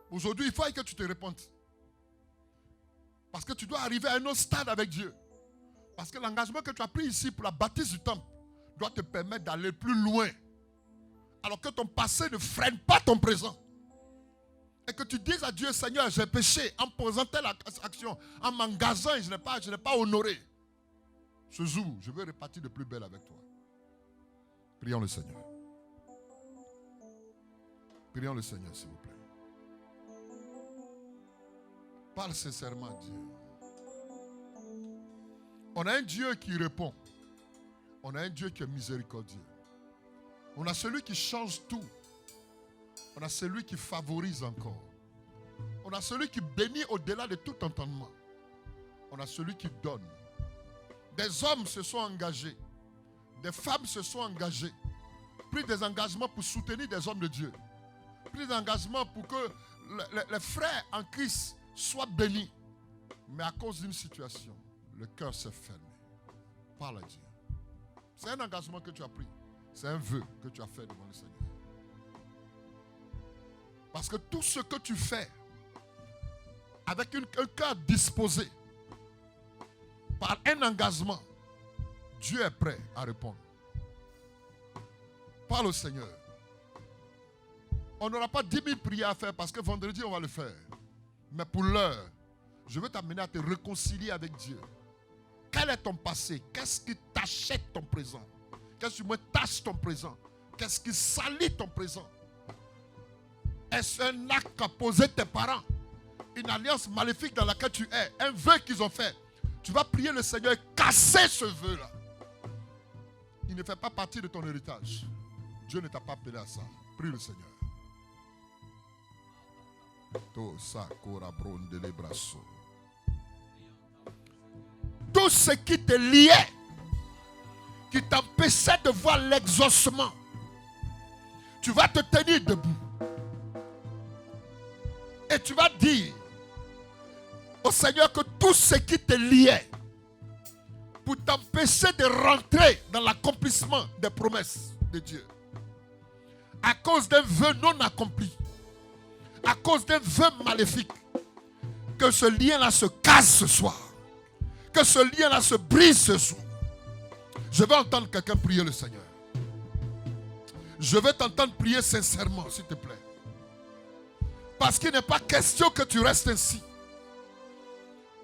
Speaker 1: Aujourd'hui, il faut que tu te repentes. Parce que tu dois arriver à un autre stade avec Dieu. Parce que l'engagement que tu as pris ici pour la bâtisse du temple doit te permettre d'aller plus loin. Alors que ton passé ne freine pas ton présent. Et que tu dises à Dieu, Seigneur, j'ai péché en posant telle action, en m'engageant et je n'ai pas honoré. Ce jour, je veux repartir de plus belle avec toi. Prions le Seigneur. Prions le Seigneur, s'il vous plaît. Parle sincèrement à Dieu. On a un Dieu qui répond. On a un Dieu qui est miséricordieux. On a celui qui change tout. On a celui qui favorise encore. On a celui qui bénit au-delà de tout entendement. On a celui qui donne. Des hommes se sont engagés. Des femmes se sont engagées. Pris des engagements pour soutenir des hommes de Dieu. Pris des engagements pour que les frères en Christ soient bénis. Mais à cause d'une situation, le cœur s'est fermé. Parle à Dieu. C'est un engagement que tu as pris. C'est un vœu que tu as fait devant le Seigneur. Parce que tout ce que tu fais avec un cœur disposé par un engagement, Dieu est prêt à répondre. Parle au Seigneur. On n'aura pas 10 000 prières à faire parce que vendredi on va le faire. Mais pour l'heure, je veux t'amener à te réconcilier avec Dieu. Quel est ton passé? Qu'est-ce qui t'achète ton présent? Qu'est-ce qui me tâche ton présent? Qu'est-ce qui salit ton présent? Est-ce un acte qu'a posé tes parents? Une alliance maléfique dans laquelle tu es? Un vœu qu'ils ont fait? Tu vas prier le Seigneur et casser ce vœu-là. Il ne fait pas partie de ton héritage. Dieu ne t'a pas appelé à ça. Prie le Seigneur. Tout ce qui te liait, qui t'empêchait de voir l'exaucement, tu vas te tenir debout. Et tu vas dire au Seigneur que tout ce qui te liait pour t'empêcher de rentrer dans l'accomplissement des promesses de Dieu, à cause d'un vœu non accompli, à cause d'un vœu maléfique, que ce lien-là se casse ce soir, que ce lien-là se brise ce jour. Je vais entendre quelqu'un prier le Seigneur. Je vais t'entendre prier sincèrement, s'il te plaît. Parce qu'il n'est pas question que tu restes ainsi.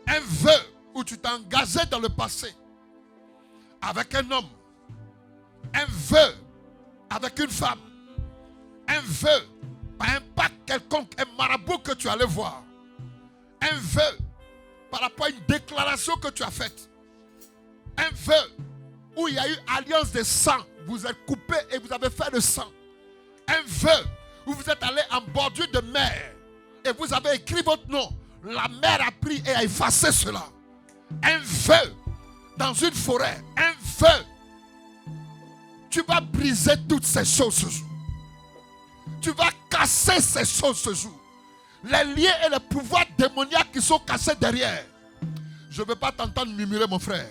Speaker 1: Un vœu où tu t'es engagé dans le passé avec un homme, un vœu avec une femme, un vœu par un pacte quelconque, un marabout que tu allais voir, un vœu par rapport à une déclaration que tu as faite, un vœu où il y a eu alliance de sang, vous êtes coupés et vous avez fait le sang, un vœu où vous êtes allé en bordure de mer et vous avez écrit votre nom, la mer a pris et a effacé cela, un vœu dans une forêt, un vœu. Tu vas briser toutes ces choses ce jour. Tu vas casser ces choses ce jour. Les liens et les pouvoirs démoniaques qui sont cachés derrière. Je ne veux pas t'entendre murmurer, mon frère.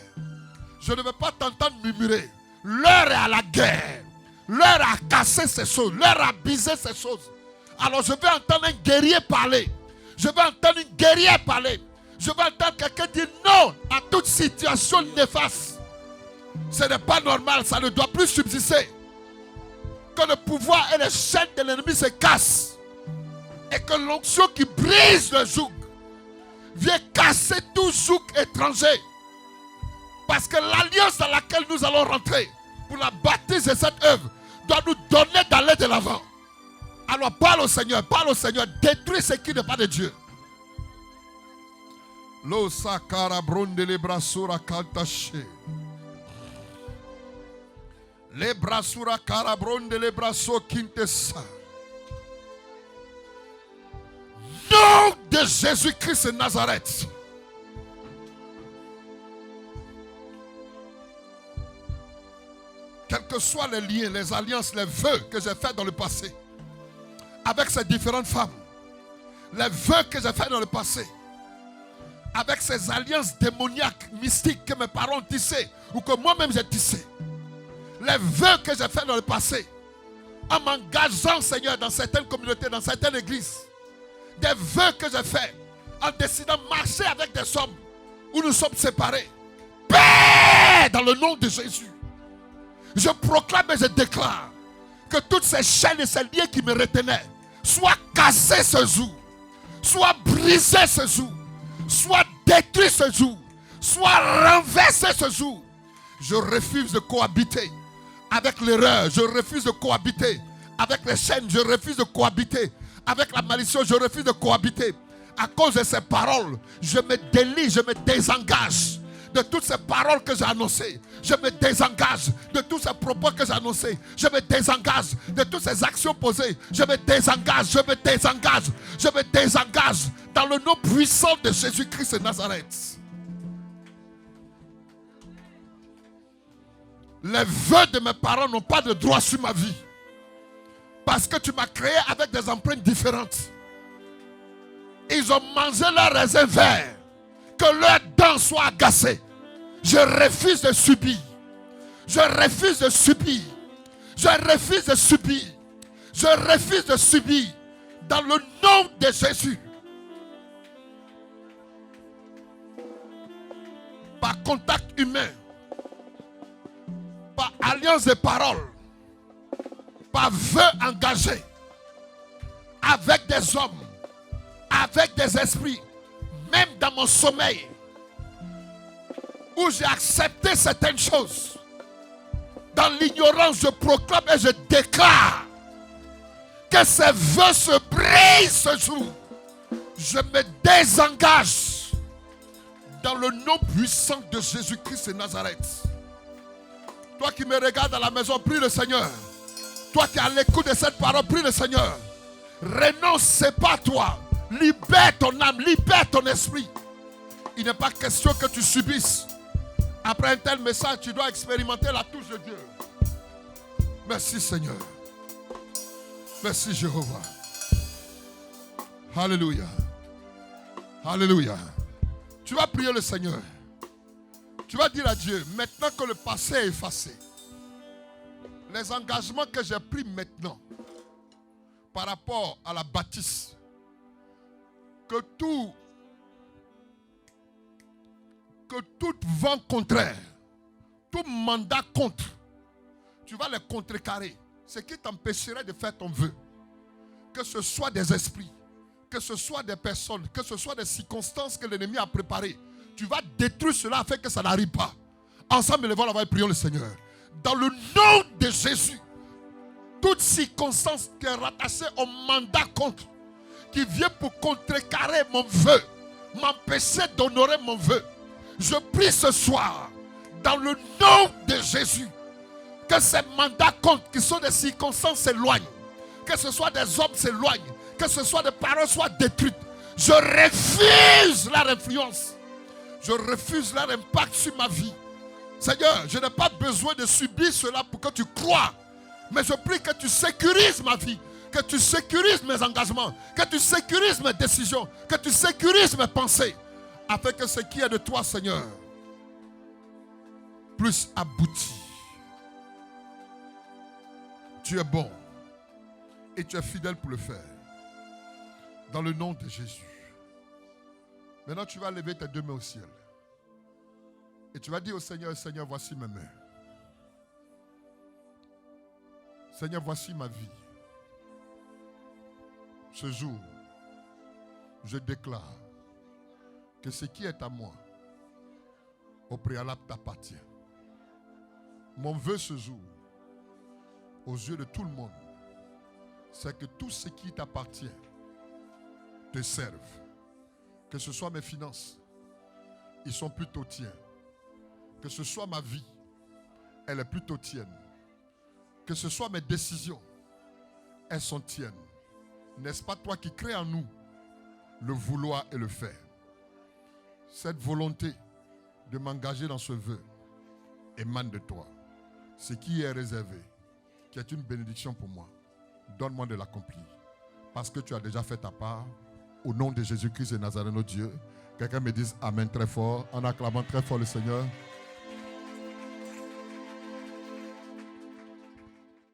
Speaker 1: Je ne veux pas t'entendre murmurer. L'heure est à la guerre. L'heure a cassé ces choses. L'heure a brisé ces choses. Alors je vais entendre un guerrier parler. Je vais entendre une guerrière parler. Je vais entendre quelqu'un dire non à toute situation néfaste. Ce n'est pas normal. Ça ne doit plus subsister. Que le pouvoir et les chaînes de l'ennemi se cassent. Et que l'onction qui brise le joug vient casser tout joug étranger. Parce que l'alliance dans laquelle nous allons rentrer pour la bâtisse de cette œuvre doit nous donner d'aller de l'avant. Alors parle au Seigneur, détruis ce qui n'est pas de Dieu. Lo sakara bronde le brasura kantache. Le brasura karabronde le brasso quintessa. Nom de Jésus-Christ de Nazareth. Quels que soient les liens, les alliances, les vœux que j'ai faits dans le passé, avec ces différentes femmes, les vœux que j'ai faits dans le passé, avec ces alliances démoniaques, mystiques que mes parents ont tissées, ou que moi-même j'ai tissées, les vœux que j'ai faits dans le passé, en m'engageant, Seigneur, dans certaines communautés, dans certaines églises, des vœux que j'ai faits, en décidant de marcher avec des hommes où nous sommes séparés. Père, dans le nom de Jésus, je proclame et je déclare que toutes ces chaînes et ces liens qui me retenaient soient cassés ce jour, soient brisés ce jour, soient détruits ce jour, soient renversés ce jour. Je refuse de cohabiter avec l'erreur, je refuse de cohabiter avec les chaînes, je refuse de cohabiter avec la malédiction, je refuse de cohabiter. À cause de ces paroles, je me délie, je me désengage de toutes ces paroles que j'ai annoncées. Je me désengage de tous ces propos que j'ai annoncés. Je me désengage de toutes ces actions posées. Je me désengage, je me désengage, je me désengage dans le nom puissant de Jésus-Christ de Nazareth. Les vœux de mes parents n'ont pas de droit sur ma vie. Parce que tu m'as créé avec des empreintes différentes. Ils ont mangé leurs raisins verts. Que leurs dents soient agacées. Je refuse de subir. Je refuse de subir. Je refuse de subir. Je refuse de subir. Dans le nom de Jésus. Par contact humain. Par alliance de paroles. Par vœu engagé. Avec des hommes. Avec des esprits. Même dans mon sommeil. Où j'ai accepté certaines choses. Dans l'ignorance, je proclame et je déclare que ces vœux se brisent ce jour. Je me désengage dans le nom puissant de Jésus-Christ de Nazareth. Toi qui me regardes à la maison, prie le Seigneur. Toi qui as l'écoute de cette parole, prie le Seigneur. Renonce, c'est pas toi. Libère ton âme, libère ton esprit. Il n'est pas question que tu subisses. Après un tel message, tu dois expérimenter la touche de Dieu. Merci Seigneur. Merci Jéhovah. Alléluia. Alléluia. Tu vas prier le Seigneur. Tu vas dire à Dieu, maintenant que le passé est effacé, les engagements que j'ai pris maintenant par rapport à la bâtisse, que tout vent contraire, tout mandat contre, tu vas les contrecarrer. Ce qui t'empêcherait de faire ton vœu, que ce soit des esprits, que ce soit des personnes, que ce soit des circonstances que l'ennemi a préparées, tu vas détruire cela afin que ça n'arrive pas. Ensemble, levons la voix et prions le Seigneur. Dans le nom de Jésus, toute circonstance qui est rattachée au mandat contre, qui vient pour contrecarrer mon vœu, m'empêcher d'honorer mon vœu, je prie ce soir, dans le nom de Jésus, que ces mandats contre, qui sont des circonstances, s'éloignent. Que ce soit des hommes s'éloignent. Que ce soit des paroles soient détruites. Je refuse leur influence. Je refuse leur impact sur ma vie. Seigneur, je n'ai pas besoin de subir cela pour que tu crois. Mais je prie que tu sécurises ma vie. Que tu sécurises mes engagements. Que tu sécurises mes décisions. Que tu sécurises mes pensées. Afin que ce qui est de toi, Seigneur, puisse aboutir. Tu es bon. Et tu es fidèle pour le faire. Dans le nom de Jésus. Maintenant, tu vas lever tes deux mains au ciel. Et tu vas dire au Seigneur, Seigneur, voici mes mains. Seigneur, voici ma vie. Ce jour, je déclare que ce qui est à moi, au préalable, t'appartient. Mon vœu ce jour, aux yeux de tout le monde, c'est que tout ce qui t'appartient te serve. Que ce soit mes finances, ils sont plutôt tiens. Que ce soit ma vie, elle est plutôt tienne. Que ce soit mes décisions, elles sont tiennes. N'est-ce pas toi qui crées en nous le vouloir et le faire? Cette volonté de m'engager dans ce vœu émane de toi. Ce qui est réservé, qui est une bénédiction pour moi, donne-moi de l'accomplir. Parce que tu as déjà fait ta part. Au nom de Jésus-Christ de Nazareth, notre Dieu. Quelqu'un me dise Amen très fort, en acclamant très fort le Seigneur.